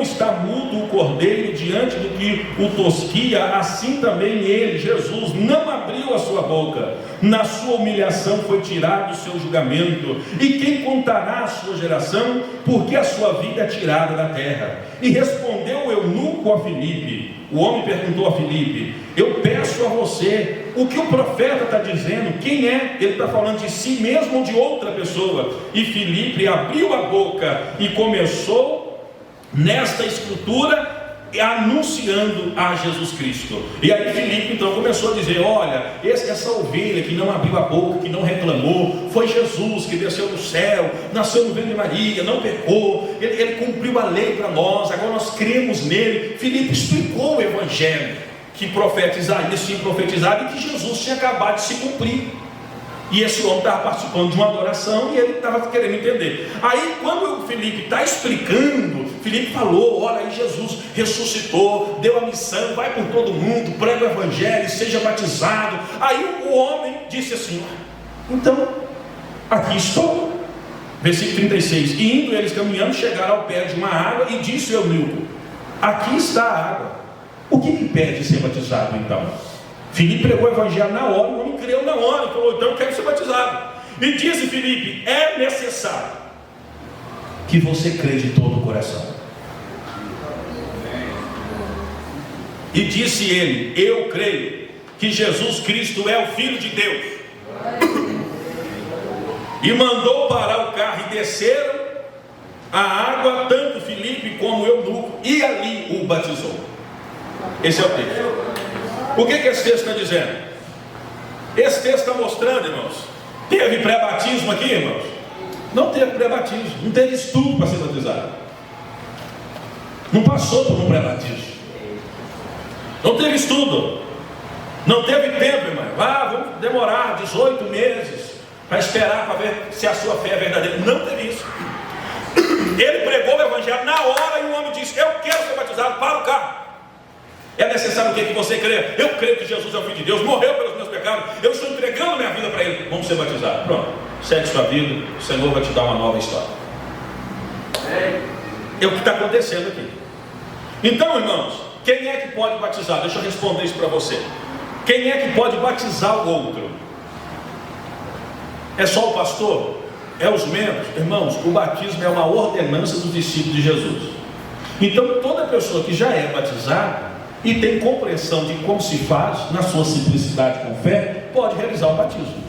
está mudo o cordeiro diante do que o tosquia, assim também ele, Jesus, não abriu a sua boca. Na sua humilhação foi tirado o seu julgamento. E quem contará a sua geração? Porque a sua vida é tirada da terra. E respondeu o eunuco a Filipe. O homem perguntou a Filipe: eu peço a você, o que o profeta está dizendo? Quem é? Ele está falando de si mesmo ou de outra pessoa? E Filipe abriu a boca e começou nesta escritura, anunciando a Jesus Cristo. E aí Filipe então começou a dizer: olha, essa ovelha que não abriu a boca, que não reclamou, foi Jesus que desceu do céu, nasceu no ventre de Maria, não pecou, ele cumpriu a lei para nós, agora nós cremos nele. Filipe explicou o evangelho que o profeta Isaías tinha profetizado e que Jesus tinha acabado de se cumprir. E esse homem estava participando de uma adoração e ele estava querendo entender. Aí quando o Filipe está explicando, Filipe falou: olha aí, Jesus ressuscitou, deu a missão, vai por todo mundo, prega o evangelho, seja batizado. Aí o homem disse assim: então, aqui estou. Versículo 36. E indo eles caminhando, chegaram ao pé de uma água, e disse o eunuco: aqui está a água, o que me impede ser batizado então? Filipe pregou o evangelho na hora, o homem creu na hora, falou: então eu quero ser batizado. E disse Filipe: é necessário que você crê de todo o coração. E disse ele: eu creio que Jesus Cristo é o Filho de Deus. E mandou parar o carro e desceram a água, tanto Filipe como o eunuco, e ali o batizou. Esse é o texto. O que esse texto está dizendo? Esse texto está mostrando, irmãos. Teve pré-batismo aqui, irmãos? Não teve pré-batismo, não teve estudo para ser batizado. Não passou por um pré-batismo. Não teve estudo. Não teve tempo, irmão. Vamos demorar 18 meses para esperar para ver se a sua fé é verdadeira. Não teve isso. Ele pregou o evangelho na hora e o homem disse: eu quero ser batizado, para o carro. É necessário o que você crê? Eu creio que Jesus é o Filho de Deus, morreu pelos meus pecados, eu estou entregando minha vida para Ele. Vamos ser batizados. Pronto, segue sua vida, o Senhor vai te dar uma nova história. É o que está acontecendo aqui. Então, irmãos, quem é que pode batizar? Deixa eu responder isso para você. Quem é que pode batizar o outro? É só o pastor? É os membros? Irmãos, o batismo é uma ordenança dos discípulos de Jesus. Então toda pessoa que já é batizada e tem compreensão de como se faz, na sua simplicidade com fé, pode realizar o batismo.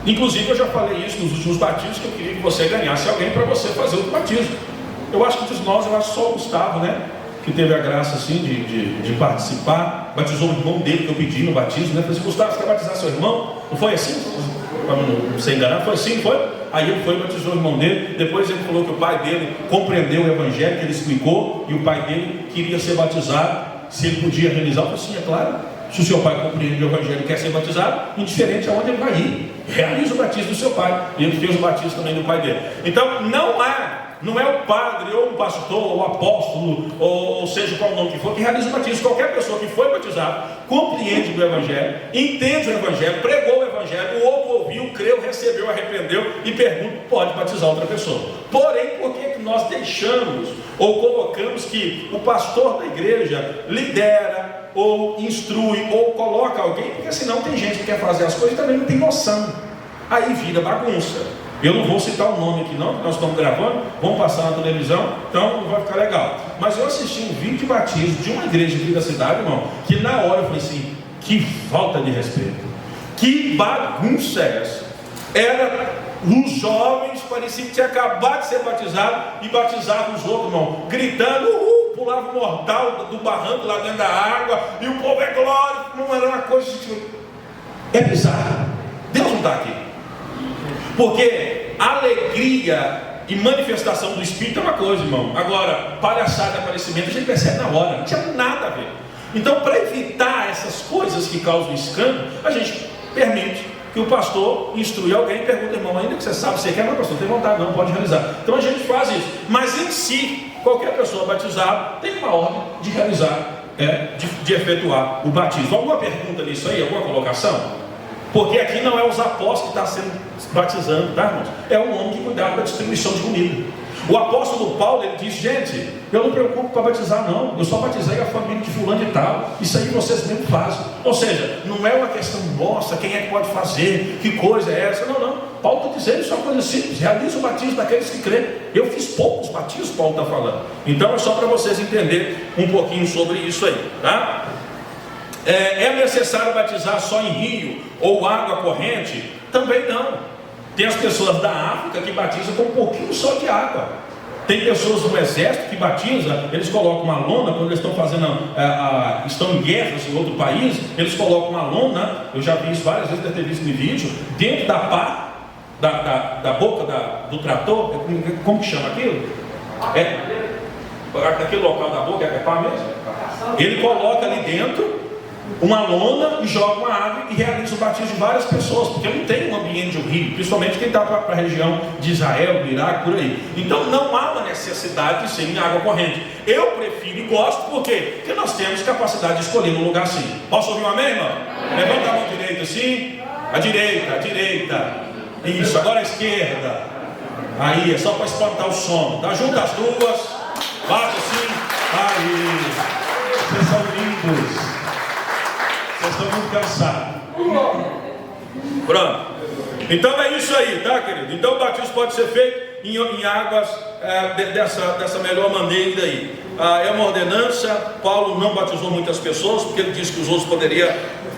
Inclusive eu já falei isso nos últimos batismos, que eu queria que você ganhasse alguém para você fazer o batismo. Eu acho que de nós, eu acho só o Gustavo, né, que teve a graça assim de participar, batizou o irmão dele que eu pedi no batismo, né? Falei assim: Gustavo, você quer batizar seu irmão? Não foi assim? Para não ser enganado, foi assim, foi? Aí ele foi e batizou o irmão dele. Depois ele falou que o pai dele compreendeu o evangelho, que ele explicou, e o pai dele queria ser batizado, se ele podia realizar. Eu falei: sim, é claro, se o seu pai compreende o evangelho e quer ser batizado, indiferente aonde ele vai ir, realiza o batismo do seu pai. E ele fez o batismo também do pai dele. Então não é o padre, ou o pastor, ou o apóstolo, ou seja qual o nome que for, que realiza o batismo. Qualquer pessoa que foi batizado, compreende do evangelho, entende o evangelho, pregou o evangelho, o outro ouviu, creu, recebeu, arrependeu e pergunta, pode batizar outra pessoa. Porém, por que nós deixamos ou colocamos que o pastor da igreja lidera, ou instrui, ou coloca alguém? Porque senão tem gente que quer fazer as coisas e também não tem noção, aí vira bagunça. Eu não vou citar o nome aqui não, porque nós estamos gravando, vamos passar na televisão, então não vai ficar legal. Mas eu assisti um vídeo de batismo de uma igreja aqui da cidade, irmão, que na hora eu falei assim: que falta de respeito, que bagunça é essa? Era os jovens, parecia que tinha acabado de ser batizado e batizavam os outros, irmão, gritando, pulava o mortal do barranco lá dentro da água, e o povo é glória. Não era uma coisa assim, é bizarro. Deus não está aqui. Porque alegria e manifestação do Espírito é uma coisa, irmão. Agora, palhaçada e aparecimento a gente percebe na hora, não tinha nada a ver. Então, para evitar essas coisas que causam escândalo, a gente permite que o pastor instrui alguém e pergunta: irmão, ainda que você sabe, você quer, mas pastor, tem vontade, não, pode realizar. Então a gente faz isso. Mas em si, qualquer pessoa batizada tem uma ordem de realizar, de efetuar o batismo. Alguma pergunta nisso aí? Alguma colocação? Porque aqui não é os apóstolos que estão sendo batizando, tá, irmãos? É um homem que cuidava da distribuição de comida. O apóstolo Paulo, ele disse: gente, eu não me preocupo para batizar não, eu só batizei a família de fulano e tal, isso aí vocês mesmo fazem. Ou seja, não é uma questão, nossa, quem é que pode fazer, que coisa é essa? Não, Paulo está dizendo isso é uma coisa simples: realiza o batismo daqueles que crêem. Eu fiz poucos batismos, Paulo está falando. Então é só para vocês entenderem um pouquinho sobre isso aí, tá? É necessário batizar só em rio ou água corrente? Também não. Tem as pessoas da África que batizam com um pouquinho só de água. Tem pessoas do exército que batizam, eles colocam uma lona, quando eles estão fazendo, estão em guerras em outro país, eles colocam uma lona, eu já vi isso várias vezes, deve ter visto no vídeo, dentro da pá, da boca do trator, como que chama aquilo? Aquele local da boca, é pá mesmo? Ele coloca ali dentro uma lona e joga uma água e realiza o batismo de várias pessoas, porque não tem um ambiente de rio, principalmente quem está para a região de Israel, do Iraque, por aí. Então não há uma necessidade de ser em água corrente. Eu prefiro e gosto, por quê? Porque nós temos capacidade de escolher um lugar assim. Posso ouvir um amém, irmão? Levanta a mão direita assim, a direita, isso, agora a esquerda, aí é só para espantar o sono, tá? Junta as duas, bate assim, aí, vocês são lindos. Vocês estão muito cansados. Pronto. Então é isso aí, tá, querido? Então o batismo pode ser feito em águas dessa melhor maneira aí. É uma ordenança. Paulo não batizou muitas pessoas, porque ele disse que os outros poderiam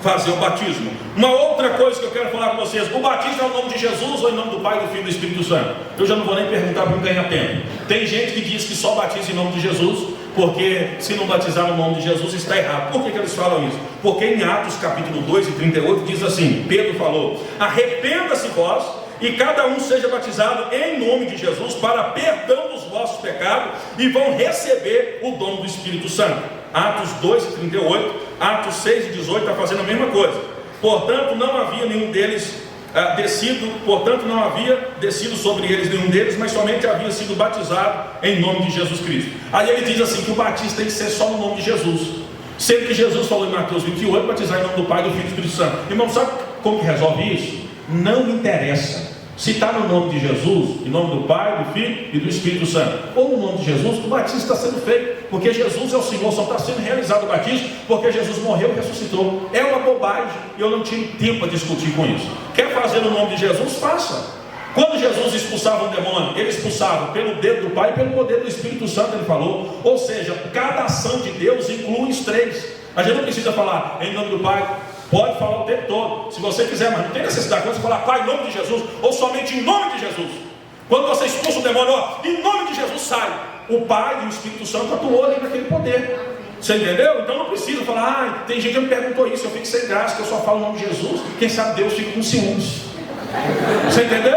fazer o batismo. Uma outra coisa que eu quero falar com vocês: o batismo é o nome de Jesus ou em nome do Pai, do Filho e do Espírito Santo? Eu já não vou nem perguntar para não ganhar tempo. Tem gente que diz que só batiza em nome de Jesus, porque se não batizar no nome de Jesus está errado. Por que eles falam isso? Porque em Atos capítulo 2 e 38 diz assim, Pedro falou: arrependa-se vós e cada um seja batizado em nome de Jesus para perdão dos vossos pecados e vão receber o dom do Espírito Santo. Atos 2 e 38, Atos 6 e 18 está fazendo a mesma coisa. Portanto não havia descido sobre eles nenhum deles, mas somente havia sido batizado em nome de Jesus Cristo. Aí ele diz assim, que o batismo tem que ser só no nome de Jesus, sendo que Jesus falou em Mateus 28, batizar em nome do Pai, do Filho e do Espírito Santo. Irmão, sabe como que resolve isso? Não interessa se está no nome de Jesus, em nome do Pai, do Filho e do Espírito Santo, ou no nome de Jesus, o batismo está sendo feito, porque Jesus é o Senhor. Só está sendo realizado o batismo porque Jesus morreu e ressuscitou. É uma bobagem, e eu não tive tempo para discutir com isso. Quer fazer no nome de Jesus? Faça. Quando Jesus expulsava um demônio, ele expulsava pelo dedo do Pai e pelo poder do Espírito Santo, ele falou. Ou seja, cada ação de Deus inclui os três. A gente não precisa falar em nome do Pai. Pode falar o tempo todo, se você quiser, mas não tem necessidade. Quando você falar Pai, em nome de Jesus, ou somente em nome de Jesus. Quando você expulsa o demônio, em nome de Jesus sai. O Pai e o Espírito Santo atuou ali naquele poder. Você entendeu? Então não precisa falar, tem gente que me perguntou isso, eu fico sem graça, que eu só falo o nome de Jesus. Quem sabe Deus fica com ciúmes. Você entendeu?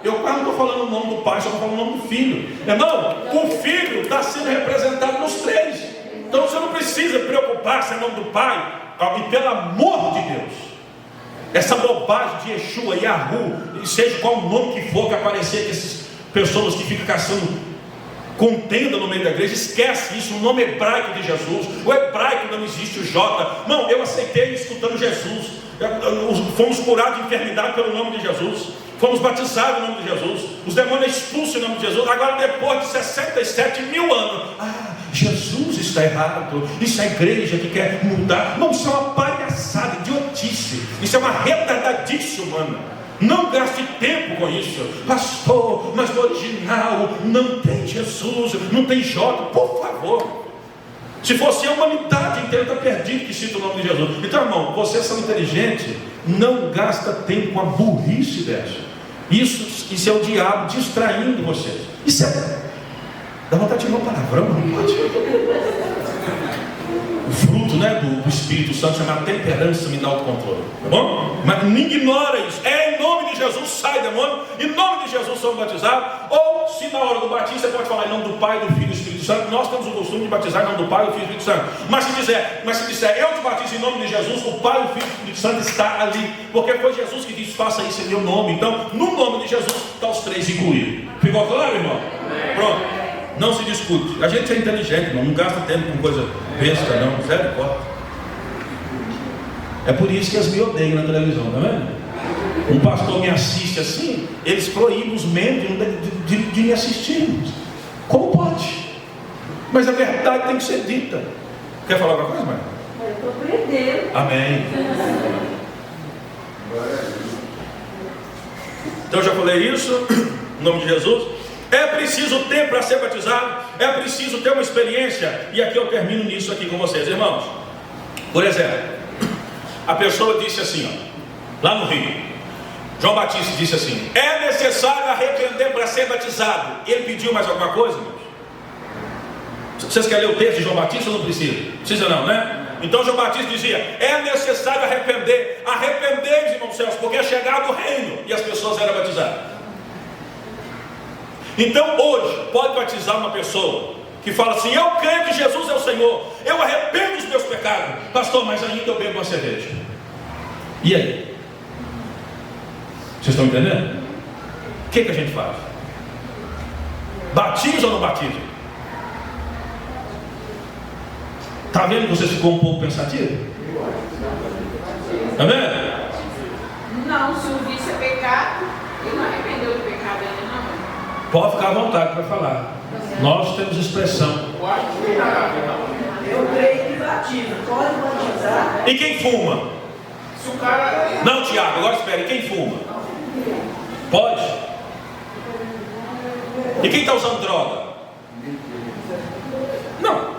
Eu quase não estou falando o nome do Pai, só estou falando o nome do Filho. Irmão, o Filho está sendo representado nos três. Então você não precisa preocupar se é o nome do Pai. E pelo amor de Deus, essa bobagem de Yeshua, Yahu, seja qual o nome que for que aparecer, que essas pessoas que ficam caçando contenda no meio da igreja, esquece isso. O nome hebraico de Jesus, o hebraico não existe, o J. Não, eu aceitei escutando Jesus. Fomos curados de enfermidade pelo nome de Jesus, fomos batizados em nome de Jesus, os demônios expulsos em nome de Jesus. Agora depois de 67 mil anos, Jesus está errado, isso é a igreja que quer mudar. Não, isso é uma palhaçada, idiotice, isso é uma retardadice humana. Não gaste tempo com isso. Pastor, mas no original não tem Jesus, não tem J, por favor. Se fosse a humanidade inteira está perdida que cita o nome de Jesus. Então, irmão, vocês são inteligentes, não gasta tempo com a burrice dessa. Isso é o diabo distraindo vocês. Isso é... dá vontade de tirar um palavrão, não pode? O fruto, né, do Espírito Santo chama temperança, me dá autocontrole, tá bom? Mas não ignora isso. Em nome de Jesus sai demônio, em nome de Jesus somos batizados. Ou se na hora do batismo você pode falar em nome do Pai, do Filho e do Espírito Santo. Nós temos o costume de batizar em nome do Pai, do Filho e do Espírito Santo. Mas se disser eu te batizo em nome de Jesus, o Pai, o Filho e o Espírito Santo está ali, porque foi Jesus que disse faça isso em meu nome. Então no nome de Jesus está os três incluídos. Ficou claro, irmão? Pronto. Não se discute. A gente é inteligente, não gasta tempo com coisa besta, não. Sério, corta. É por isso que eles me odeiam na televisão, tá vendo? Um pastor me assiste assim, eles proíbem os membros de me assistir. Como pode? Mas a verdade tem que ser dita. Quer falar alguma coisa, mãe? Eu estou aprendendo. Amém. Então eu já falei isso, em nome de Jesus. É preciso tempo para ser batizado, é preciso ter uma experiência. E aqui eu termino nisso aqui com vocês, irmãos. Por exemplo, a pessoa disse assim, ó, lá no Rio, João Batista disse assim: é necessário arrepender para ser batizado. Ele pediu mais alguma coisa, irmãos? Vocês querem ler o texto de João Batista ou não precisa? Precisa não, né? Então João Batista dizia: é necessário arrepender. Arrependei-vos, irmãos céus, porque é chegado o reino. E as pessoas eram batizadas. Então hoje pode batizar uma pessoa que fala assim: eu creio que Jesus é o Senhor, eu arrependo dos meus pecados. Pastor, mas ainda eu bebo uma cerveja. E aí? Vocês estão entendendo? O que a gente faz? Batiza ou não batiza? Está vendo que você ficou um pouco pensativo? Está vendo? Não, se o vício é pecado, ele não arrependeu do pecado ainda não. Pode ficar à vontade para falar. Nós temos expressão. Eu creio que batiza. Pode batizar. E quem fuma? Se o cara... Não, Tiago, agora espere. Quem fuma? Pode? E quem está usando droga? Não.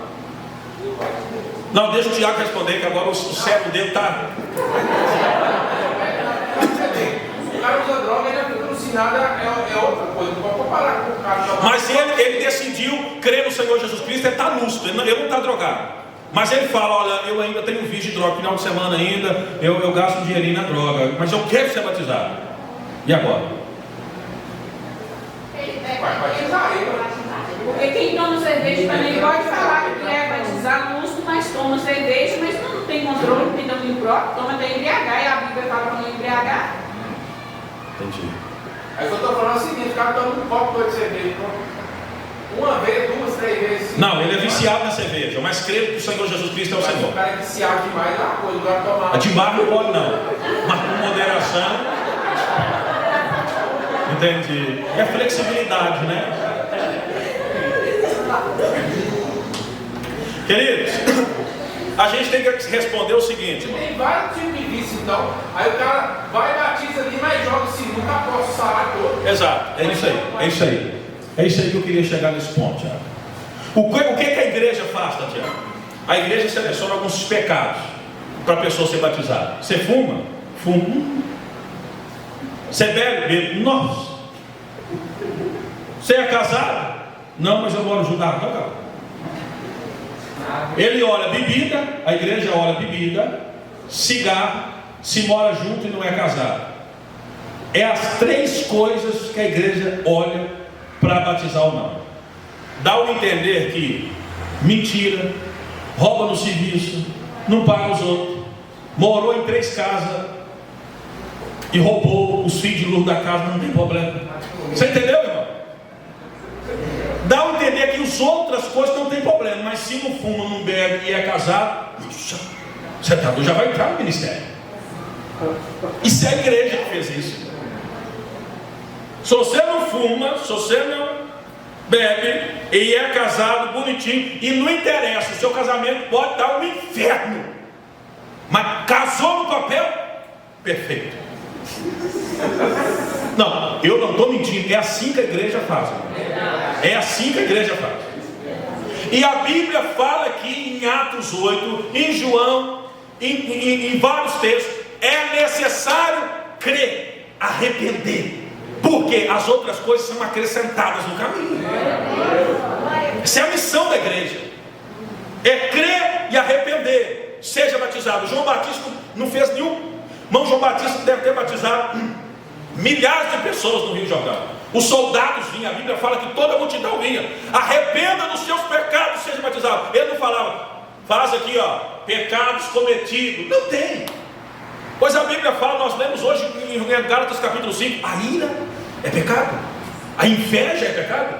Não, deixa o Tiago responder, que agora o cérebro dele está... O cara usa droga e já fica alucinado, é outra coisa. Não pode comparar com o cara. Mas se ele ele decidiu crer no Senhor Jesus Cristo, ele está lúcido, ele não está drogado. Mas ele fala: olha, eu ainda tenho vício de droga, final de semana ainda, eu gasto um dinheirinho na droga, mas eu quero ser batizado. E agora? Vai batizar ele. Porque quem toma cerveja também pode falar que é batizar lúcido, mas toma cerveja, mas não tem controle, não tem domínio próprio, toma até embriagar, e a Bíblia fala para não embriagar. Entendi. Aí eu estou falando o seguinte: o cara toma um copo de cerveja, uma vez, 2, 3 vezes. Não, ele é viciado na cerveja, mas crê que o Senhor Jesus Cristo é o Senhor. O cara é viciado demais, é uma coisa, o cara tomar. De bar não pode não, mas com moderação. Entendi. É flexibilidade, né? Queridos, a gente tem que responder o seguinte, irmão. Tem vários tipos de vício, então. Aí o cara vai, batiza ali, mas joga o sinuca, aposta o salário todo. Exato, é isso aí, é isso aí. É isso aí que eu queria chegar nesse ponto, Tiago. O que a igreja faz, Tiago? A igreja seleciona alguns pecados para a pessoa ser batizada. Você fuma? Fuma. Você bebe? Bebe. Nossa. Você é casado? Não, mas eu moro junto. Não, cara. Ele olha bebida, a igreja olha bebida, cigarro, se mora junto e não é casado. É as 3 coisas que a igreja olha para batizar ou não. Dá a entender que mentira, rouba no serviço, não paga os outros, morou em 3 casas e roubou os fios de luz da casa, não tem problema. Você entendeu, irmão? Dá a entender que as outras coisas não tem problema, mas se não fuma, não bebe e é casado, você tá doido, já vai entrar no ministério. Isso é a igreja que fez isso. Se você não fuma, se você não bebe e é casado bonitinho, e não interessa, o seu casamento pode estar um inferno, mas casou no papel, perfeito. Não, eu não estou mentindo, é assim que a igreja faz. É assim que a igreja faz. E a Bíblia fala aqui em Atos 8, em João, em vários textos, é necessário crer, arrepender, porque as outras coisas são acrescentadas no caminho. Essa é a missão da igreja, é crer e arrepender. Seja batizado. João Batista não fez nenhum. Irmão, João Batista deve ter batizado milhares de pessoas no Rio Jordão. Os soldados vinham, a Bíblia fala que toda a multidão vinha. Arrependa dos seus pecados, seja batizado. Ele não falava, faz aqui, ó, pecados cometidos. Não tem. Pois a Bíblia fala, nós lemos hoje em Gálatas capítulo 5, a ira é pecado, a inveja é pecado.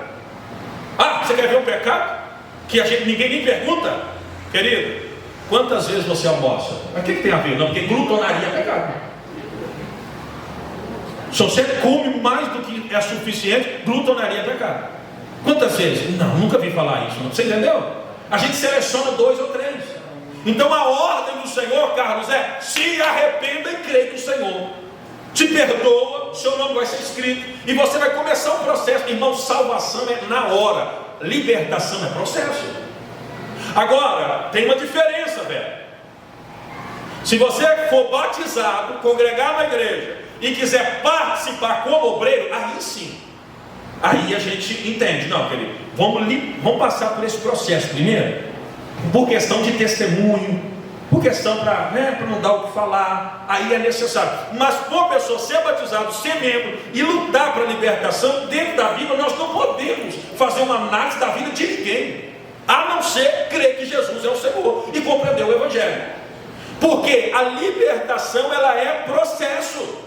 Ah, você quer ver um pecado que ninguém nem pergunta? Querido, quantas vezes você almoça? Mas o que tem a ver? Não, porque glutonaria é pecado. Se você come mais do que é suficiente, glutonaria é pecado. Quantas vezes? Não, nunca vi falar isso. Não. Você entendeu? A gente seleciona 2 ou 3. Então a ordem do Senhor, Carlos, é: se arrependa e creia no Senhor. Te perdoa, seu nome vai ser escrito e você vai começar um processo. Irmão, salvação é na hora, libertação é processo. Agora, tem uma diferença, velho. Se você for batizado, congregar na igreja e quiser participar como obreiro, aí sim, aí a gente entende. Não, querido, vamos passar por esse processo primeiro, por questão de testemunho, por questão para não dar o que falar, aí é necessário. Mas para a pessoa ser batizado, ser membro e lutar para a libertação, dentro da Bíblia, nós não podemos fazer uma análise da vida de ninguém, a não ser crer que Jesus é o Senhor e compreender o Evangelho. Porque a libertação, ela é processo.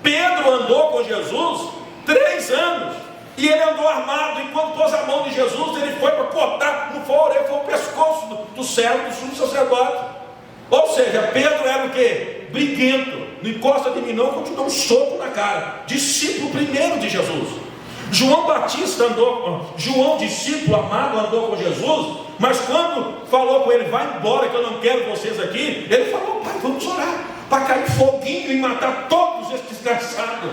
Pedro andou com Jesus 3 anos e ele andou armado. Enquanto pôs a mão de Jesus, ele foi para cortar, não foi a orelha, foi o pescoço do servo, do sumo sacerdote. Ou seja, Pedro era o quê? Briguento. Não encosta de mim não, que eu te dou um soco na cara. Discípulo primeiro de Jesus. João Batista andou, João, discípulo amado, andou com Jesus, mas quando falou com ele, vai embora que eu não quero vocês aqui, ele falou, pai, vamos orar, para cair foguinho e matar todos esses desgraçados.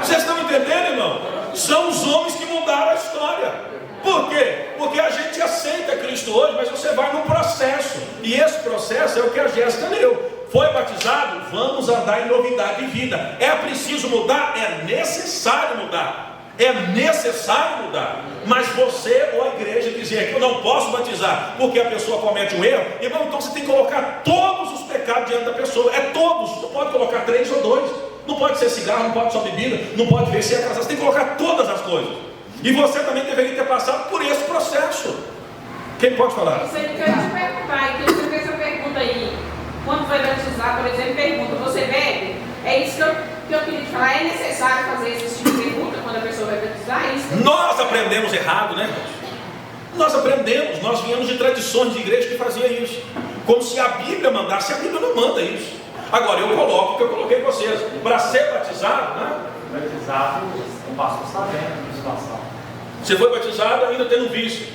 Vocês estão entendendo, irmão? São os homens que mudaram a história. Por quê? Porque a gente aceita Cristo hoje, mas você vai num processo, e esse processo é o que a Jéssica leu. Foi batizado? Vamos andar em novidade de vida. É preciso mudar? É necessário mudar. É necessário mudar. Mas você ou a igreja dizer que eu não posso batizar porque a pessoa comete um erro, irmão, então você tem que colocar todos os pecados diante da pessoa. É todos, não pode colocar 3 ou 2. Não pode ser cigarro, não pode ser bebida, não pode ver se é casado. Você tem que colocar todas as coisas. E você também deveria ter passado por esse processo. Quem pode falar? Isso aí que eu ia te perguntar, então você fez essa pergunta aí. Quando vai batizar, por exemplo, pergunta, você bebe? É isso que eu queria te falar. É necessário fazer esse tipo de pergunta quando a pessoa vai batizar? É isso? Nós aprendemos errado, né? Nós aprendemos, nós viemos de tradições de igreja que fazia isso. Como se a Bíblia mandasse, a Bíblia não manda isso. Agora eu coloco o que eu coloquei para vocês. Para ser batizado, né? Batizado, o pastor está vendo a situação. Você foi batizado ainda tendo vício.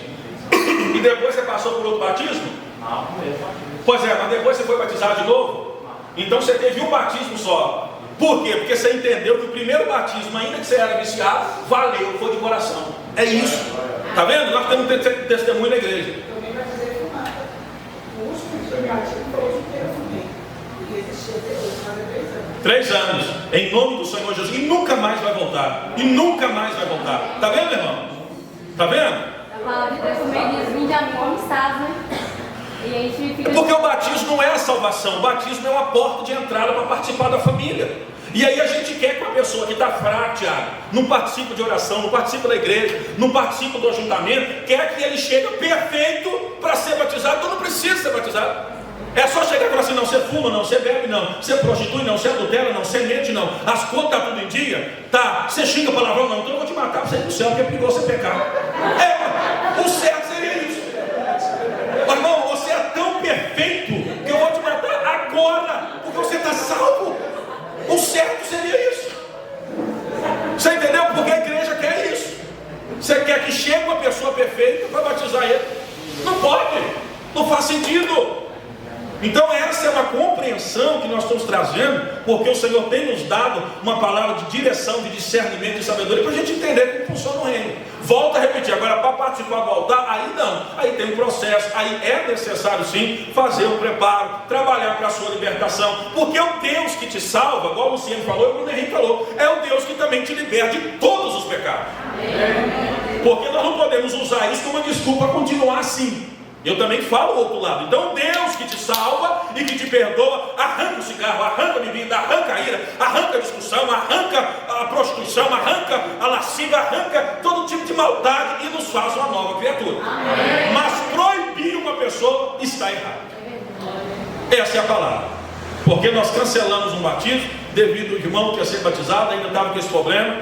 E depois você passou por outro batismo? Não, mesmo. Pois é, mas depois você foi batizado de novo? Então você teve um batismo só. Por quê? Porque você entendeu que o primeiro batismo, ainda que você era viciado, valeu, foi de coração. É isso. Está vendo? Nós temos um testemunho na igreja. Eu me batizei fumada. O último batismo foi o que eu fumei. E existia até hoje, mais de 3 anos. 3 anos, em nome do Senhor Jesus. E nunca mais vai voltar. E nunca mais vai voltar. Está vendo, irmão? Está vendo? A palavra de Deus também diz: vinde a mim como estás, né? E a gente fica... Porque o batismo não é a salvação. O batismo é uma porta de entrada para participar da família. E aí a gente quer que uma pessoa que está fraca, Tiago, não participa de oração, não participa da igreja, não participa do ajuntamento, quer que ele chegue perfeito para ser batizado. Então não precisa ser batizado. É só chegar e falar assim: não, você fuma, não, você bebe, não, você prostitui, não, você adultera, não, você mente, não, as contas estão tudo em dia, tá, você xinga palavrão, não, então eu vou te matar para você ir para o céu, porque é perigoso você pecar. O certo seria isso. Mas, irmão, você é tão perfeito que eu vou te matar agora, porque você está salvo. O certo seria isso. Você entendeu? Porque a igreja quer isso. Você quer que chegue uma pessoa perfeita para batizar ele. Não pode, não faz sentido. Então essa é uma compreensão que nós estamos trazendo, porque o Senhor tem nos dado uma palavra de direção, de discernimento e sabedoria, para a gente entender como funciona o reino. Volto a repetir, agora para participar do altar, aí não, aí tem um processo, aí é necessário sim fazer um preparo, trabalhar para a sua libertação, porque o Deus que te salva, igual o Luciano falou, e o Henrique falou, é o Deus que também te liberta de todos os pecados. Porque nós não podemos usar isso como uma desculpa para continuar assim. Eu também falo o outro lado. Então Deus que te salva e que te perdoa, arranca o cigarro, arranca a bebida, arranca a ira, arranca a discussão, arranca a prostituição, arranca a lascívia, arranca todo tipo de maldade e nos faz uma nova criatura. Amém. Mas proibir uma pessoa está errado. Essa é a palavra. Porque nós cancelamos um batismo devido ao irmão que ia ser batizado, ainda estava com esse problema.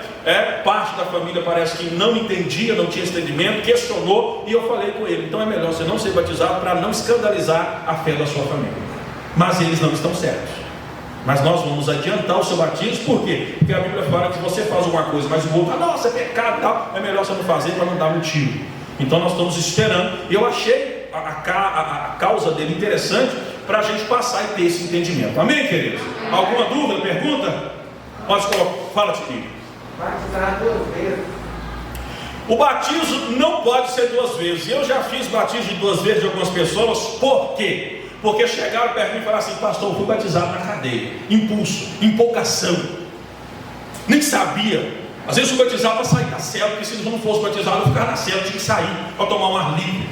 Parte da família parece que não entendia, não tinha entendimento, questionou, e eu falei com ele: então é melhor você não ser batizado para não escandalizar a fé da sua família. Mas eles não estão certos. Mas nós vamos adiantar o seu batismo. Por quê? Porque a Bíblia fala que se você faz alguma coisa, mas o outro, nossa, é pecado e tal, é melhor você não fazer para não dar motivo. Então nós estamos esperando. E eu achei a causa dele interessante para a gente passar e ter esse entendimento. Amém, queridos? Alguma dúvida, pergunta? Pode colocar. Fala, Tiquinho. Batizar 2 vezes. O batismo não pode ser 2 vezes. Eu já fiz batismo de 2 vezes de algumas pessoas. Por quê? Porque chegaram perto de mim e falaram assim: pastor, eu fui batizado na cadeia. Impulso, empolgação. Nem sabia. Às vezes eu fui batizado para sair da cela, porque se eles não fossem batizados, eu ficava na cela, eu tinha que sair para tomar um ar livre.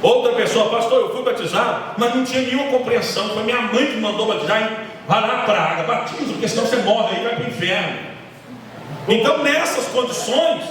Outra pessoa: pastor, eu fui batizado, mas não tinha nenhuma compreensão. Foi minha mãe que mandou batizar. Vai lá para a praga, batiza, porque senão você morre aí, vai para o inferno. Então nessas condições,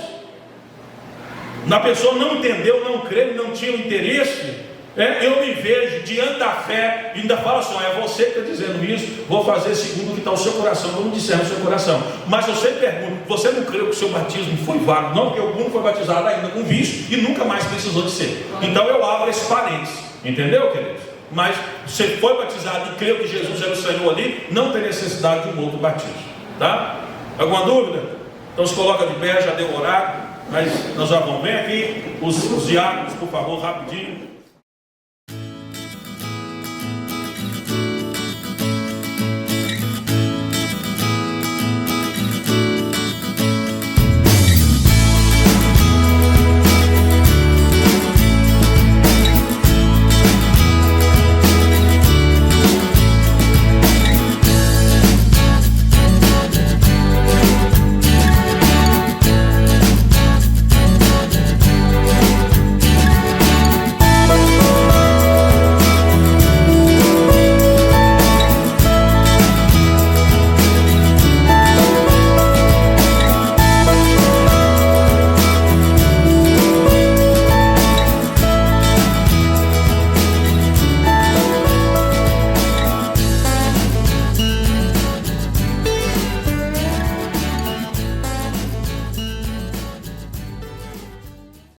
a pessoa não entendeu, não creu, não tinha o interesse. Eu me vejo diante da fé e ainda falo assim: é você que está dizendo isso, vou fazer segundo o que está o seu coração, como disser no seu coração. Mas eu sempre pergunto: você não creu que o seu batismo foi válido? Não, porque algum foi batizado ainda com vício e nunca mais precisou de ser. Então eu abro esse parênteses, entendeu, queridos? Mas você foi batizado e creu que Jesus era o Senhor ali, não tem necessidade de um outro batismo, tá? Alguma dúvida? Então se coloca de pé, já deu horário, mas nós já vamos. Vem aqui os diáconos, por favor, rapidinho.